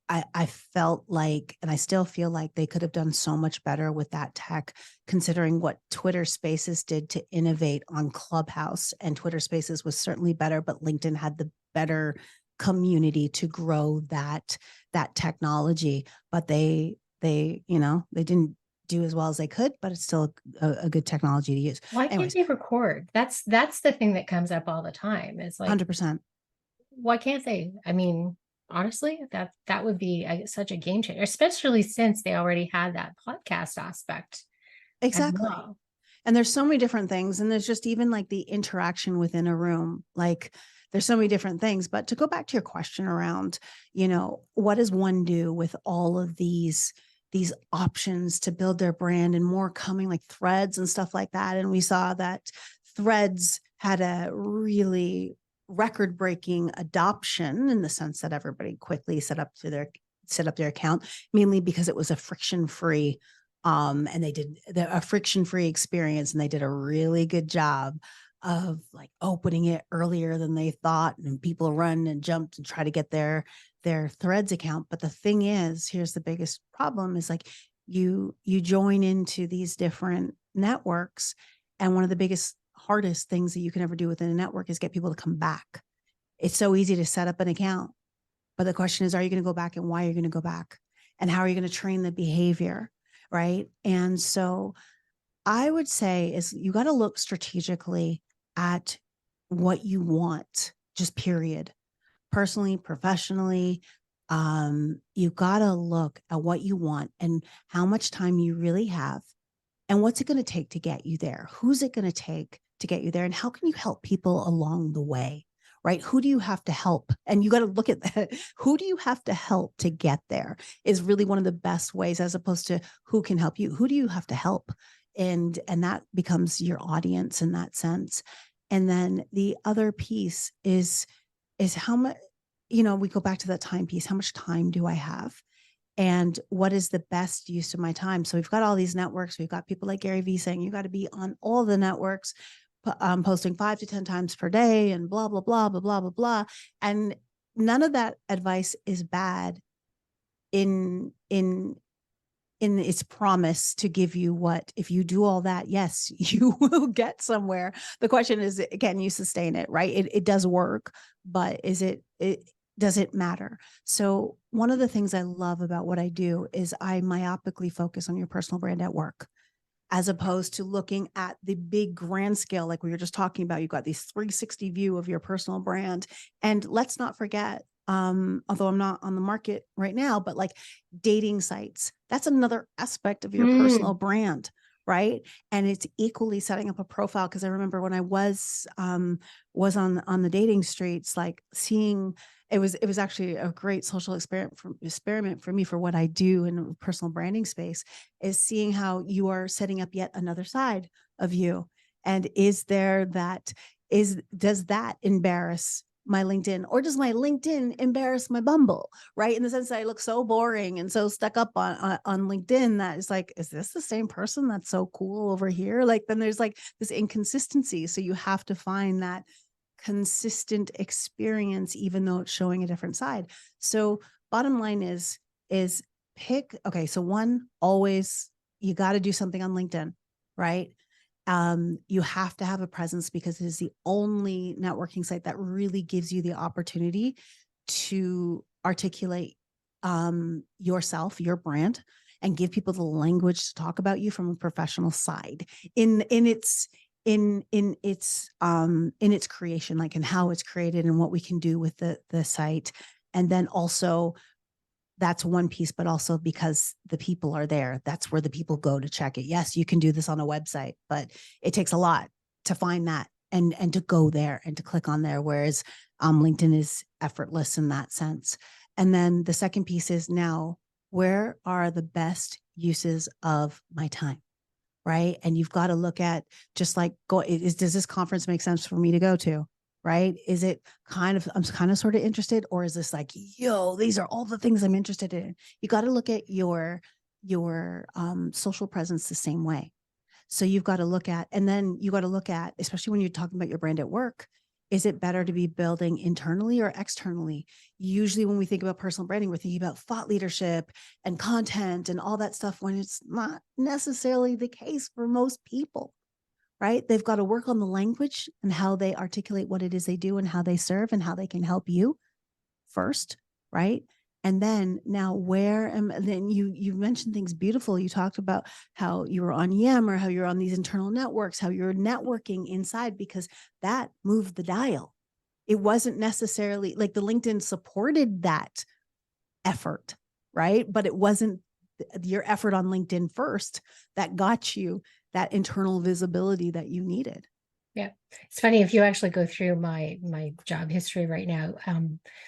Speaker 2: I felt like, and I still feel like they could have done so much better with that tech, considering what Twitter Spaces did to innovate on Clubhouse. And Twitter Spaces was certainly better, but LinkedIn had the better community to grow that technology. But they didn't do as well as they could, but it's still a good technology to use.
Speaker 1: Why can't
Speaker 2: Anyways,
Speaker 1: they record? That's the thing that comes up all the time. Is like,
Speaker 2: 100%.
Speaker 1: why can't they? I mean, honestly, that would be such a game changer, especially since they already had that podcast aspect as
Speaker 2: Exactly.
Speaker 1: well.
Speaker 2: And there's so many different things. And there's just even like the interaction within a room. Like there's so many different things. But to go back to your question around, what does one do with all of these options to build their brand, and more coming, like threads and stuff like that. And we saw that threads had a really record breaking adoption, in the sense that everybody quickly set up their account, mainly because it was a friction free and they did a friction-free experience, and they did a really good job of like opening it earlier than they thought, and people run and jumped and try to get their threads account. But the thing is, here's the biggest problem, is like you join into these different networks, and one of the biggest hardest things that you can ever do within a network is get people to come back. It's so easy to set up an account, but the question is, are you going to go back, and why are you going to go back, and how are you going to train the behavior? Right. And so I would say is you got to look strategically at what you want, just period. Personally, professionally, you got to look at what you want and how much time you really have, and what's it going to take to get you there? Who's it going to take to get you there? And how can you help people along the way? Right? Who do you have to help? And you got to look at that. Who do you have to help to get there is really one of the best ways, as opposed to who can help you. Who do you have to help? And that becomes your audience in that sense. And then the other piece is how much, we go back to that time piece. How much time do I have? And what is the best use of my time? So we've got all these networks. We've got people like Gary Vee saying you got to be on all the networks, posting 5 to 10 times per day, and blah blah blah blah blah blah blah. And none of that advice is bad in its promise to give you what, if you do all that, yes, you will get somewhere. The question is, can you sustain it? Right? It does work, but is it Does it matter? So one of the things I love about what I do is I myopically focus on your personal brand at work, as opposed to looking at the big grand scale, like we were just talking about. You've got this 360 view of your personal brand. And let's not forget, although I'm not on the market right now, but like dating sites, that's another aspect of your personal
Speaker 1: Mm.
Speaker 2: brand, right? And it's equally setting up a profile. Cause I remember when I was on the dating streets, like seeing, it was actually a great social experiment for me for what I do in a personal branding space, is seeing how you are setting up yet another side of you. And does that embarrass my LinkedIn, or does my LinkedIn embarrass my Bumble? Right. In the sense that I look so boring and so stuck up on LinkedIn that it's like, is this the same person that's so cool over here? Like, then there's like this inconsistency. So you have to find that consistent experience, even though it's showing a different side. So bottom line is pick, okay, so one, always, you got to do something on LinkedIn, right? You have to have a presence because it is the only networking site that really gives you the opportunity to articulate yourself, your brand, and give people the language to talk about you from a professional side in its creation, like in how it's created and what we can do with the site. And then also, that's one piece, but also because the people are there, that's where the people go to check it. Yes, you can do this on a website, but it takes a lot to find that and to go there and to click on there. Whereas LinkedIn is effortless in that sense. And then the second piece is, now, where are the best uses of my time? Right. And you've got to look at, just like, does this conference make sense for me to go to? Right. Is it I'm kind of sort of interested, or is this like, yo, these are all the things I'm interested in? You got to look at your social presence the same way. So you've got to look at, and then you got to look at, especially when you're talking about your brand at work, is it better to be building internally or externally? Usually when we think about personal branding, we're thinking about thought leadership and content and all that stuff, when it's not necessarily the case for most people, right? They've got to work on the language and how they articulate what it is they do and how they serve and how they can help you first, right? And then now, then you mentioned things beautiful. You talked about how you were on Yam, or how you're on these internal networks, how you're networking inside, because that moved the dial. It wasn't necessarily like the LinkedIn supported that effort, right? But it wasn't your effort on LinkedIn first that got you that internal visibility that you needed.
Speaker 1: Yeah. It's funny if you actually go through my job history right now,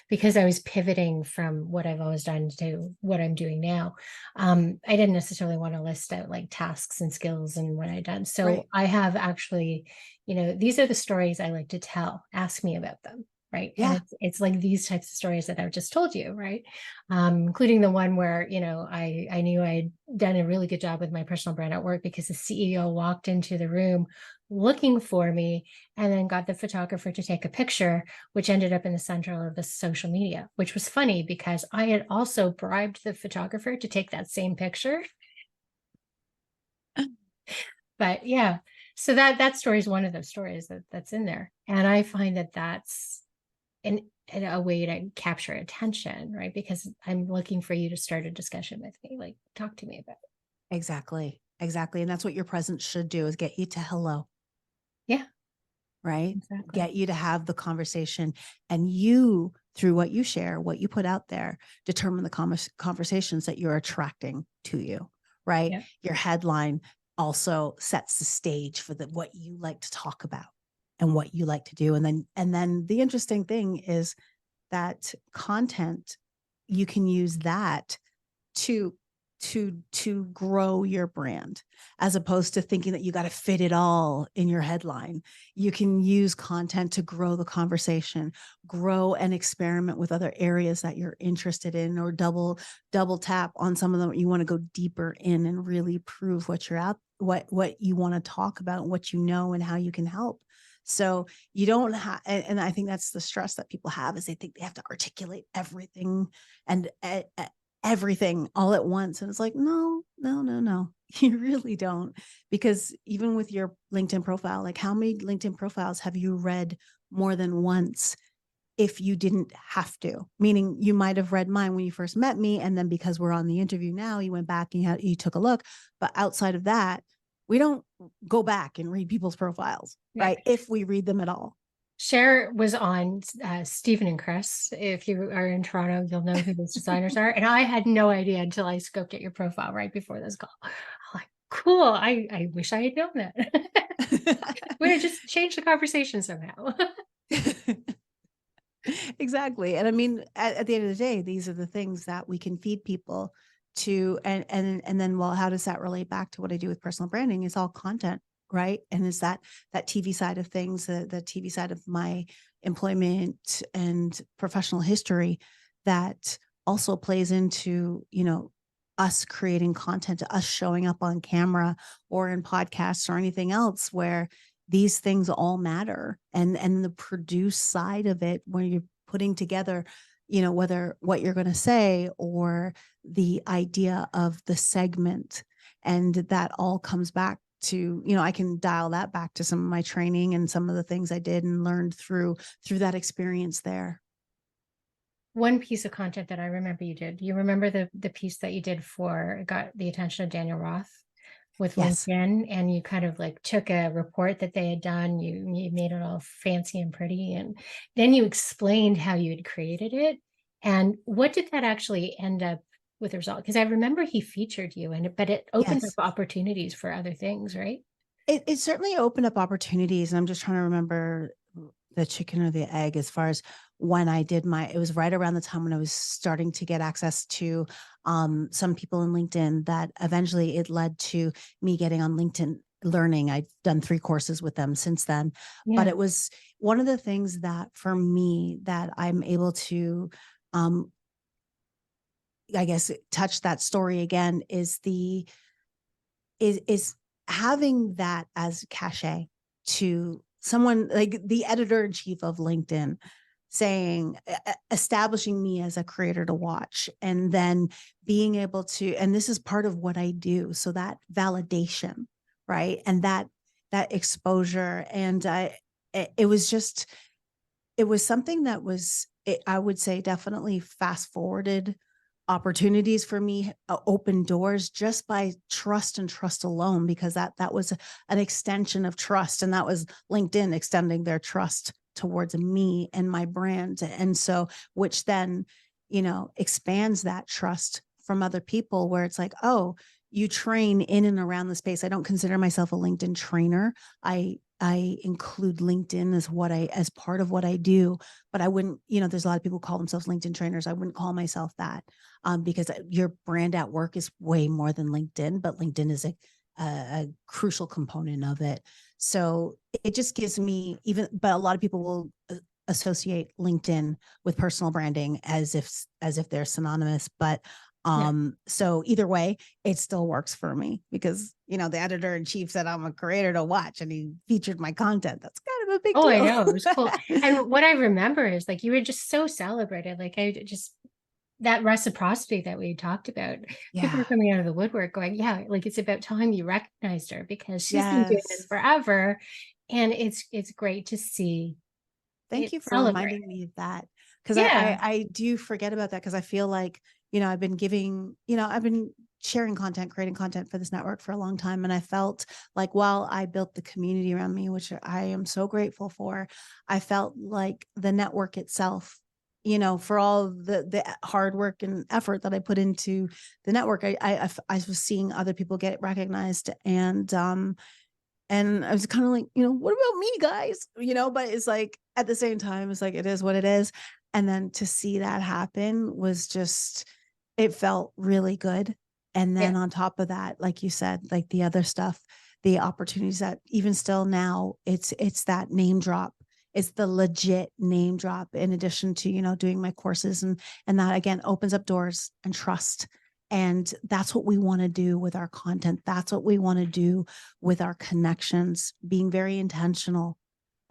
Speaker 1: because I was pivoting from what I've always done to what I'm doing now. I didn't necessarily want to list out like tasks and skills and what I'd done. So
Speaker 2: Right.
Speaker 1: I have actually, these are the stories I like to tell. Ask me about them. Right. And
Speaker 2: Yeah.
Speaker 1: it's like these types of stories that I've just told you, right? Including the one where, I knew I'd done a really good job with my personal brand at work because the CEO walked into the room looking for me, and then got the photographer to take a picture, which ended up in the center of the social media, which was funny because I had also bribed the photographer to take that same picture. But yeah, so that story is one of those stories that's in there. And I find that that's a way to capture attention, right? Because I'm looking for you to start a discussion with me, like talk to me about it.
Speaker 2: Exactly. Exactly. And that's what your presence should do, is get you to hello,
Speaker 1: Yeah,
Speaker 2: right?
Speaker 1: exactly.
Speaker 2: Get you to have the conversation, and you, through what you share, what you put out there, determine the conversations that you're attracting to you, right?
Speaker 1: Yeah.
Speaker 2: Your headline also sets the stage for what you like to talk about and what you like to do. And then the interesting thing is that content, you can use that to to grow your brand, as opposed to thinking that you got to fit it all in your headline. You can use content to grow the conversation, grow and experiment with other areas that you're interested in, or double tap on some of them you want to go deeper in and really prove what you're out what you want to talk about, what you know, and how you can help. So you don't have, and I think that's the stress that people have, is they think they have to articulate everything and everything all at once. And it's like, no, no, no, no, you really don't. Because even with your LinkedIn profile, like, how many LinkedIn profiles have you read more than once if you didn't have to, meaning you might have read mine when you first met me. And then because we're on the interview now, you went back and you took a look. But outside of that, we don't go back and read people's profiles,
Speaker 1: Yeah.
Speaker 2: right? If we read them at all.
Speaker 1: Cher was on Stephen and Chris. If you are in Toronto, you'll know who those designers are. And I had no idea until I scoped at your profile right before this call. I'm like, cool. I wish I had known that. Would have just changed the conversation somehow.
Speaker 2: Exactly. And I mean, at the end of the day, these are the things that we can feed people to. And then, well, how does that relate back to what I do with personal branding? It's all content, right? And is that TV side of things, the TV side of my employment and professional history that also plays into, us creating content, us showing up on camera or in podcasts or anything else where these things all matter. And the produce side of it, where you're putting together, whether what you're going to say or the idea of the segment, and that all comes back to, I can dial that back to some of my training and some of the things I did and learned through that experience there.
Speaker 1: One piece of content that I remember you did, you remember the piece that you did got the attention of Daniel Roth with
Speaker 2: Yes.
Speaker 1: LinkedIn, and you kind of like took a report that they had done, you made it all fancy and pretty, and then you explained how you had created it. And what did that actually end up with the result? Because I remember he featured you in it, but it opened up
Speaker 2: Yes.
Speaker 1: opportunities for other things, right?
Speaker 2: It certainly opened up opportunities. And I'm just trying to remember the chicken or the egg as far as when I did it was right around the time when I was starting to get access to some people in LinkedIn, that eventually it led to me getting on LinkedIn Learning. I've done 3 courses with them since then. But
Speaker 1: Yeah.
Speaker 2: it was one of the things that for me that I'm able to, I guess, touch that story again is is having that as cachet to someone like the editor-in-chief of LinkedIn saying, establishing me as a creator to watch, and then being able to, and this is part of what I do. So that validation, right? And that exposure. And it was just, it was something that was, I would say, definitely fast forwarded opportunities for me, open doors just by trust and trust alone, because that was an extension of trust. And that was LinkedIn extending their trust towards me and my brand. And so, which then, expands that trust from other people, where it's like, oh, you train in and around the space. I don't consider myself a LinkedIn trainer. I include LinkedIn as part of what I do, but I wouldn't, there's a lot of people who call themselves LinkedIn trainers. I wouldn't call myself that, because your brand at work is way more than LinkedIn, but LinkedIn is a crucial component of it. So it just gives me but a lot of people will associate LinkedIn with personal branding as if they're synonymous, but
Speaker 1: Yeah.
Speaker 2: so either way, it still works for me because, the editor-in-chief said I'm a creator to watch and he featured my content. That's kind of a big
Speaker 1: Oh, I
Speaker 2: deal.
Speaker 1: know. It was cool. And what I remember is like you were just so celebrated. Like I just that reciprocity that we talked about. People
Speaker 2: Yeah.
Speaker 1: are coming out of the woodwork going, yeah, like it's about time you recognized her because she's been doing this
Speaker 2: Yes.
Speaker 1: forever. And it's great to see
Speaker 2: Thank
Speaker 1: it
Speaker 2: you for
Speaker 1: celebrated.
Speaker 2: reminding me of that. Cause
Speaker 1: Yeah.
Speaker 2: I do forget about that. Cause I feel like, I've been I've been sharing content, creating content for this network for a long time. And I felt like while I built the community around me, which I am so grateful for, I felt like the network itself, for all the hard work and effort that I put into the network, I was seeing other people get recognized, and I was kind of like, what about me, guys? But it's like at the same time, it's like it is what it is. And then to see that happen was just, it felt really good. And
Speaker 1: Yeah.
Speaker 2: then on top of that, like you said, like the other stuff, the opportunities that even still now, it's that name drop. It's the legit name drop in addition to, doing my courses, and that again opens up doors and trust. And that's what we want to do with our content. That's what we want to do with our connections, being very intentional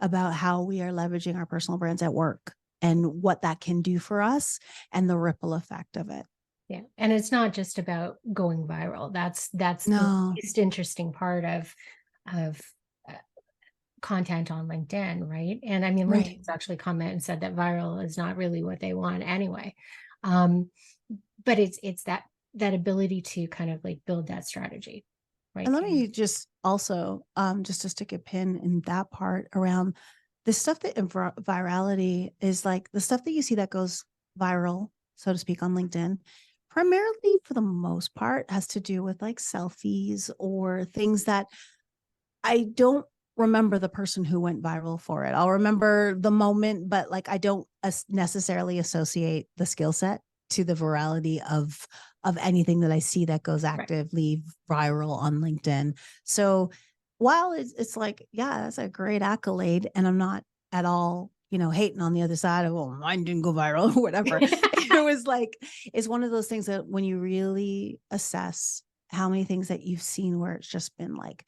Speaker 2: about how we are leveraging our personal brands at work and what that can do for us and the ripple effect of it.
Speaker 1: Yeah. And it's not just about going viral. That's the
Speaker 2: No.
Speaker 1: least interesting part of uh, content on LinkedIn, right? And I mean,
Speaker 2: Right.
Speaker 1: LinkedIn's actually commented and said that viral is not really what they want anyway. Um, but it's that ability to kind of like build that strategy, right?
Speaker 2: And let me just also, just to stick a pin in that part around the stuff that virality is, like the stuff that you see that goes viral, so to speak, on LinkedIn, primarily for the most part has to do with like selfies or things that I don't remember the person who went viral for it. I'll remember the moment, but like I don't necessarily associate the skill set to the virality of anything that I see that goes
Speaker 1: Right.
Speaker 2: actively viral on LinkedIn. So while it's like, yeah, that's a great accolade, and I'm not at all, hating on the other side of, well, mine didn't go viral or whatever. It was like, it's one of those things that when you really assess how many things that you've seen where it's just been like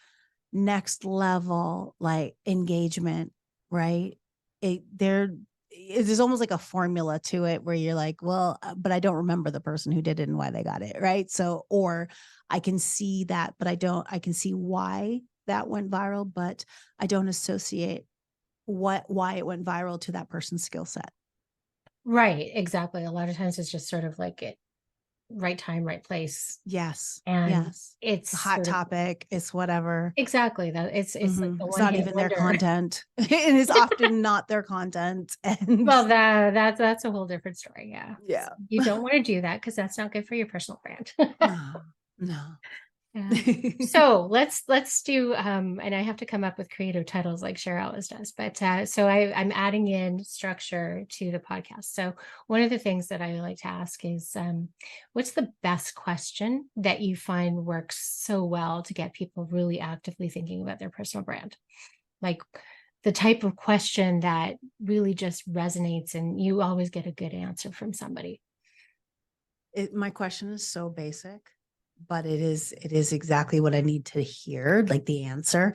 Speaker 2: next level, like engagement, right? There's almost like a formula to it where you're like, well, but I don't remember the person who did it and why they got it, right? So, or I can see that, but I can see why that went viral, but I don't associate why it went viral to that person's skill set.
Speaker 1: Right, exactly. A lot of times it's just sort of like it right time, right place.
Speaker 2: Yes.
Speaker 1: And
Speaker 2: Yes.
Speaker 1: it's
Speaker 2: A hot
Speaker 1: sort of
Speaker 2: topic. It's whatever.
Speaker 1: exactly that it's like the
Speaker 2: It's
Speaker 1: one
Speaker 2: not
Speaker 1: hit
Speaker 2: even their
Speaker 1: wonder.
Speaker 2: content. It is often not their content. And
Speaker 1: Well, that's a whole different story. Yeah.
Speaker 2: yeah.
Speaker 1: You don't want to do that because that's not good for your personal brand.
Speaker 2: No, no.
Speaker 1: Yeah. So let's do and I have to come up with creative titles like Cher always does, but so I'm adding in structure to the podcast. So one of the things that I like to ask is what's the best question that you find works so well to get people really actively thinking about their personal brand? Like the type of question that really just resonates and you always get a good answer from somebody.
Speaker 2: My question is so basic, but it is exactly what I need to hear, like the answer.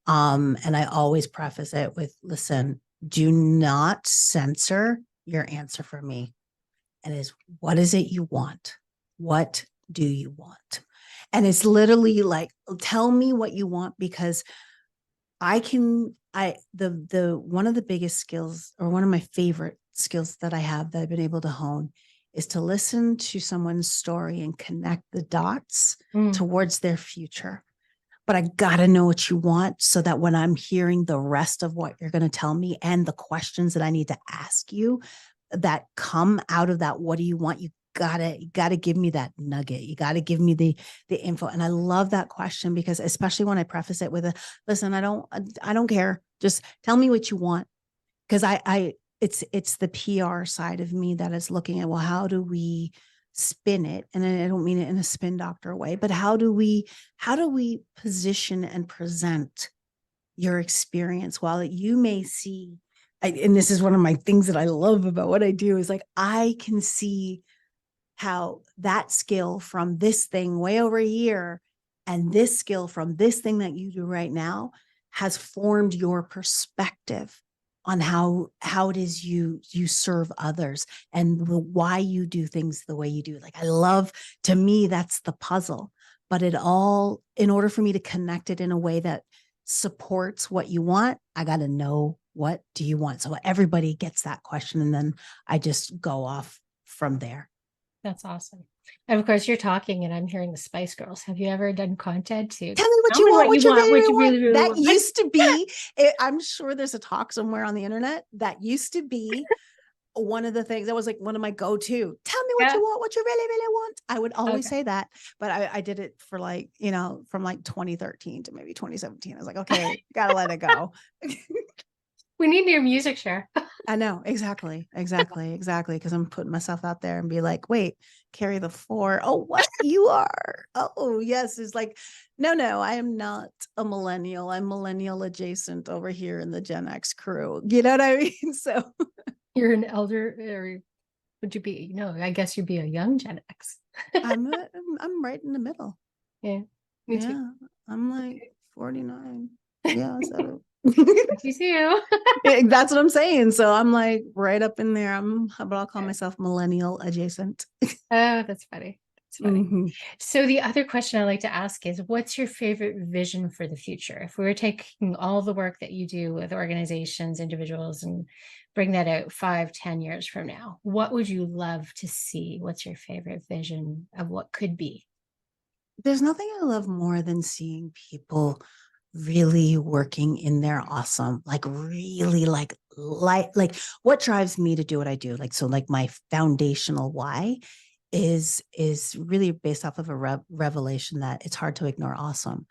Speaker 2: And I always preface it with, listen, do not censor your answer for me. And is, what is it you want? What do you want? And it's literally like, tell me what you want, because the one of the biggest skills, or one of my favorite skills that I have that I've been able to hone, is to listen to someone's story and connect the dots towards their future. But I gotta know what you want, so that when I'm hearing the rest of what you're going to tell me and the questions that I need to ask you that come out of that, what do you want? You gotta give me that nugget. You gotta give me the info. And I love that question, because especially when I preface it with a, listen, I don't care. Just tell me what you want. Because it's the PR side of me that is looking at, well, how do we spin it? And I don't mean it in a spin doctor way, but how do we position and present your experience, while you may see, and this is one of my things that I love about what I do, is like, I can see how that skill from this thing way over here and this skill from this thing that you do right now has formed your perspective on how it is you serve others, and why you do things the way you do. Like, I love, to me, that's the puzzle. But it all, in order for me to connect it in a way that supports what you want, I got to know, what do you want? So everybody gets that question, and then I just go off from there.
Speaker 1: That's awesome. And of course, you're talking and I'm hearing the Spice Girls. Have you ever done content to
Speaker 2: Tell me what
Speaker 1: tell
Speaker 2: you
Speaker 1: me
Speaker 2: want,
Speaker 1: what you
Speaker 2: what you
Speaker 1: want,
Speaker 2: really,
Speaker 1: what
Speaker 2: really
Speaker 1: you
Speaker 2: want.
Speaker 1: really, really
Speaker 2: That
Speaker 1: want?
Speaker 2: used to be, I'm sure there's a talk somewhere on the internet that used to be one of the things that was like one of my go-to. Tell me what
Speaker 1: Yeah.
Speaker 2: you want, what you really, really want. I would always
Speaker 1: Okay.
Speaker 2: say that, but I did it for like, from like 2013 to maybe 2017. I was like, okay, gotta let it go.
Speaker 1: We need your music share.
Speaker 2: I know. Exactly. Cause I'm putting myself out there and be like, wait, carry the 4. Oh, what you are. Oh, yes. It's like, no, I am not a millennial. I'm millennial adjacent over here in the Gen X crew. You know what I mean? So
Speaker 1: You're an elder, or would you be? No, I guess you'd be a young Gen X.
Speaker 2: I'm right in the middle.
Speaker 1: Yeah, me too.
Speaker 2: Yeah. I'm like 49. Yeah. So
Speaker 1: You too.
Speaker 2: that's what I'm saying. So I'm like right up in there. But I'll call myself millennial adjacent.
Speaker 1: Oh, that's funny. It's funny.
Speaker 2: Mhm.
Speaker 1: So the other question I like to ask is, what's your favorite vision for the future? If we were taking all the work that you do with organizations, individuals, and bring that out 5, 10 years from now, what would you love to see? What's your favorite vision of what could be?
Speaker 2: There's nothing I love more than seeing people really working in their awesome, like really like what drives me to do what I do. Like, so like my foundational why is really based off of a revelation that it's hard to ignore awesome,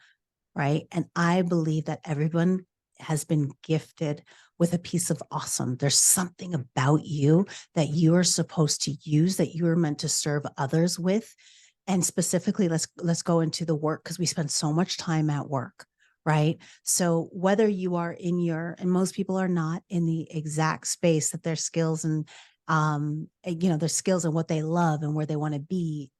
Speaker 2: right? And I believe that everyone has been gifted with a piece of awesome. There's something about you that you are supposed to use, that you are meant to serve others with. And specifically, let's go into the work, because we spend so much time at work, right? So whether you are in your, and most people are not in the exact space that their skills and their skills and what they love and where they want to be,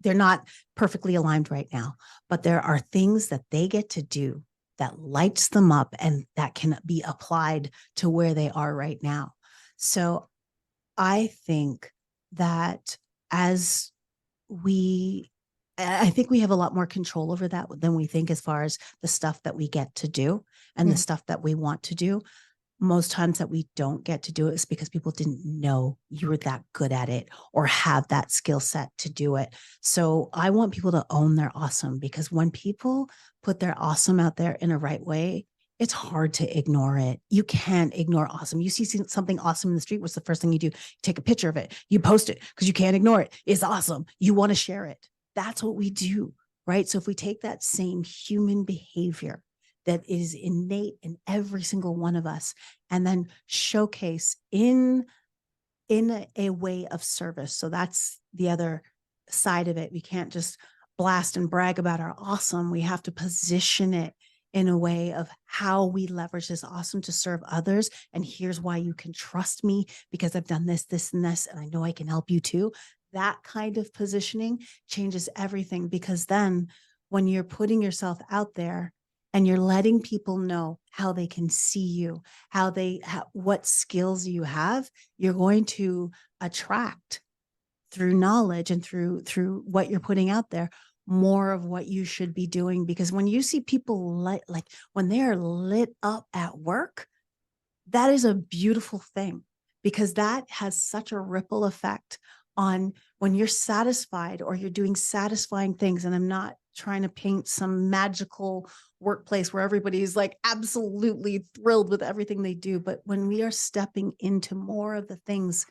Speaker 2: they're not perfectly aligned right now, but there are things that they get to do that lights them up and that can be applied to where they are right now. So I think that as we I think we have a lot more control over that than we think, as far as the stuff that we get to do and the
Speaker 1: Mhm.
Speaker 2: stuff that we want to do. Most times that we don't get to do it is because people didn't know you were that good at it or have that skill set to do it. So I want people to own their awesome, because when people put their awesome out there in a right way, it's hard to ignore it. You can't ignore awesome. You see something awesome in the street, what's the first thing you do? You take a picture of it, you post it, because you can't ignore it. It's awesome. You want to share it. That's what we do, right? So if we take that same human behavior that is innate in every single one of us, and then showcase in a way of service. So that's the other side of it. We can't just blast and brag about our awesome. We have to position it in a way of how we leverage this awesome to serve others. And here's why you can trust me, because I've done this, this, and this, and I know I can help you too. That kind of positioning changes everything, because then when you're putting yourself out there and you're letting people know how they can see you, what skills you have, you're going to attract, through knowledge and through what you're putting out there, more of what you should be doing. Because when you see people like when they are lit up at work, that is a beautiful thing, because that has such a ripple effect on when you're satisfied or you're doing satisfying things. And I'm not trying to paint some magical workplace where everybody's like absolutely thrilled with everything they do, but when we are stepping into more of the things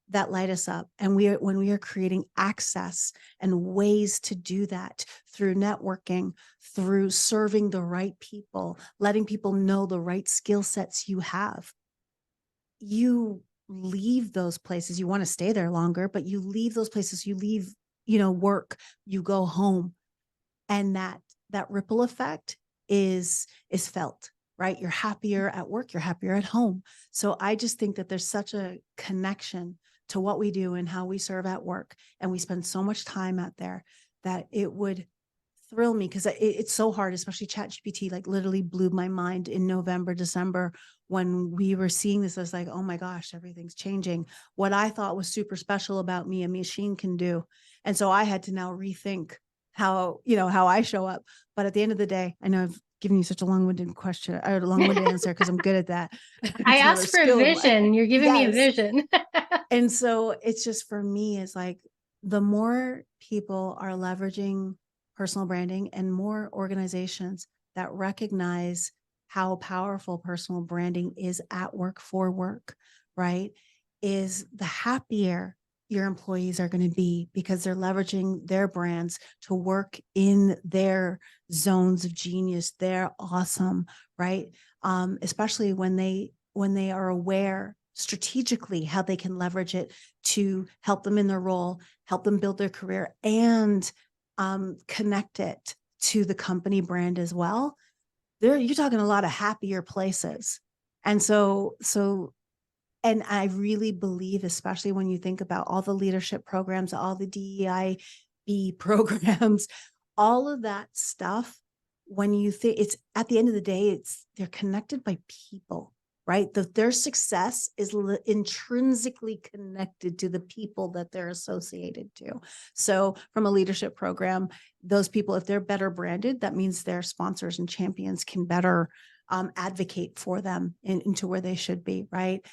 Speaker 2: that light us up, and when we are creating access and ways to do that through networking, through serving the right people, letting people know the right skill sets you have, you leave those places. You want to stay there longer, but you leave those places, you leave, work, you go home, and that ripple effect is felt, right? You're happier at work, you're happier at home. So I just think that there's such a connection to what we do and how we serve at work, and we spend so much time out there, that it would thrill me, because it's so hard, especially ChatGPT, like literally blew my mind in November, December, when we were seeing this. I was like, oh my gosh, everything's changing. What I thought was super special about me, a machine can do. And so I had to now rethink how I show up. But at the end of the day, I know I've given you such a long-winded question, or a long-winded answer, because I'm good at that.
Speaker 1: I
Speaker 2: It's another
Speaker 1: asked for a
Speaker 2: skill of mine.
Speaker 1: vision. You're giving me a
Speaker 2: Yes.
Speaker 1: vision.
Speaker 2: And so it's just, for me, is like, the more people are leveraging personal branding, and more organizations that recognize how powerful personal branding is at work, for work, right? Is the happier your employees are going to be, because they're leveraging their brands to work in their zones of genius. They're awesome, right? Especially when they are aware strategically how they can leverage it to help them in their role, help them build their career, and connect it to the company brand as well. You're talking a lot of happier places. And and I really believe, especially when you think about all the leadership programs, all the DEIB programs, all of that stuff, when you think, it's at the end of the day, they're connected by people. right? Their success is intrinsically connected to the people that they're associated to. So from a leadership program, those people, if they're better branded, that means their sponsors and champions can better advocate for them into where they should be, right?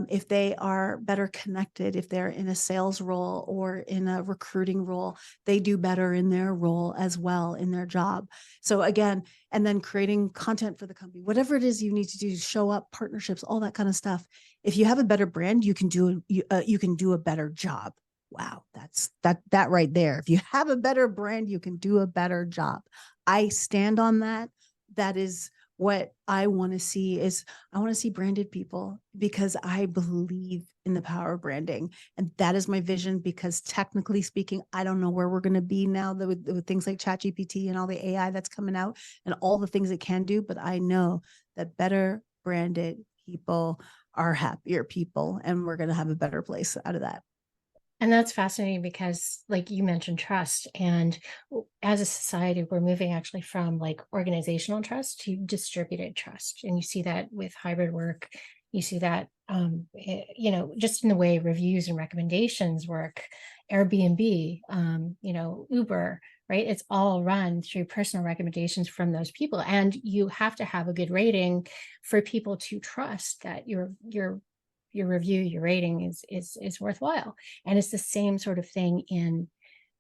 Speaker 2: If they are better connected, if they're in a sales role or in a recruiting role, they do better in their role as well in their job. So again, and then creating content for the company, whatever it is you need to do, show up, partnerships, all that kind of stuff. If you have a better brand, you can do a better job. Wow, that's that right there. If you have a better brand, you can do a better job. I stand on that. That is what I want to see. Is I want to see branded people, because I believe in the power of branding. And that is my vision, because technically speaking, I don't know where we're going to be now with things like ChatGPT and all the AI that's coming out and all the things it can do. But I know that better branded people are happier people, and we're going to have a better place out of that.
Speaker 1: And that's fascinating because, like you mentioned, trust. And as a society, we're moving actually from like organizational trust to distributed trust. And you see that with hybrid work. You see that, just in the way reviews and recommendations work, Airbnb, Uber, right? It's all run through personal recommendations from those people. And you have to have a good rating for people to trust that your review, your rating is worthwhile. And it's the same sort of thing in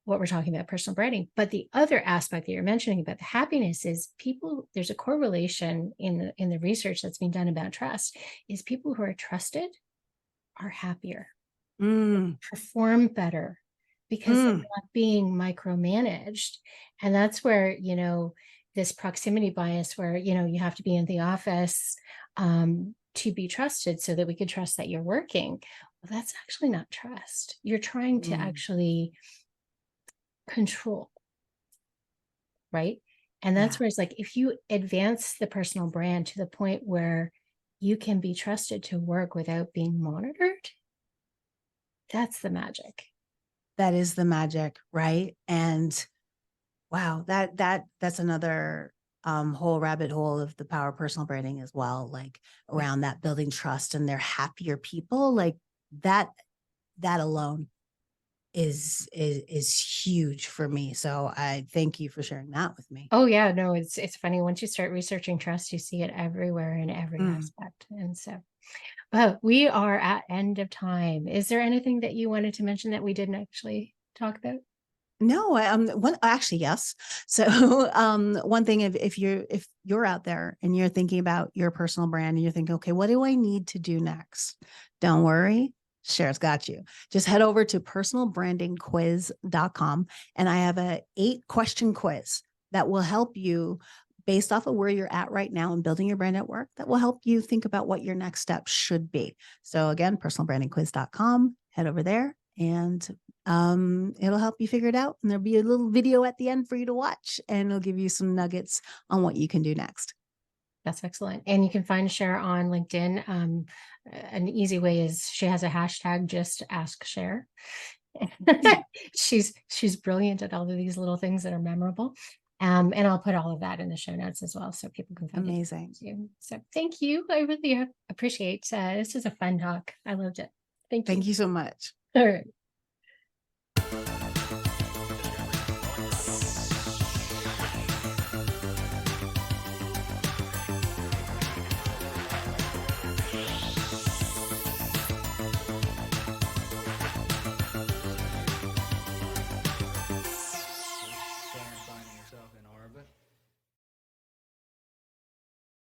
Speaker 1: what we're talking about, personal branding. But the other aspect that you're mentioning about the happiness is people, there's a correlation in the research that's being done about trust, is people who are trusted are happier, perform better, because they're not being micromanaged. And that's where, this proximity bias, where, you have to be in the office to be trusted so that we could trust that you're working. Well, that's actually not trust. You're trying to actually control, right? And that's where it's like, if you advance the personal brand to the point where you can be trusted to work without being monitored, that's the magic.
Speaker 2: That is the magic, right? And wow, that's another whole rabbit hole of the power of personal branding as well, like around that building trust, and they're happier people. Like that alone is huge for me. So I thank you for sharing that with me.
Speaker 1: Oh yeah, no, it's funny. Once you start researching trust, you see it everywhere in every aspect. And so, but we are at end of time. Is there anything that you wanted to mention that we didn't actually talk about?
Speaker 2: No, one actually, yes. So, one thing, if you're out there and you're thinking about your personal brand and you're thinking, okay, what do I need to do next? Don't worry. Cher's got you. Just head over to personalbrandingquiz.com, and I have a 8-question quiz that will help you based off of where you're at right now and building your brand at work. That will help you think about what your next step should be. So again, personalbrandingquiz.com, head over there, and it'll help you figure it out. And there'll be a little video at the end for you to watch, and it'll give you some nuggets on what you can do next.
Speaker 1: That's excellent. And you can find Cher on LinkedIn. An easy way is she has a hashtag, just ask Cher. she's brilliant at all of these little things that are memorable. And I'll put all of that in the show notes as well, so people can find
Speaker 2: Amazing.
Speaker 1: it too. So thank you. I really appreciate this is a fun talk. I loved it. Thank you.
Speaker 2: Thank you so much.
Speaker 1: All right.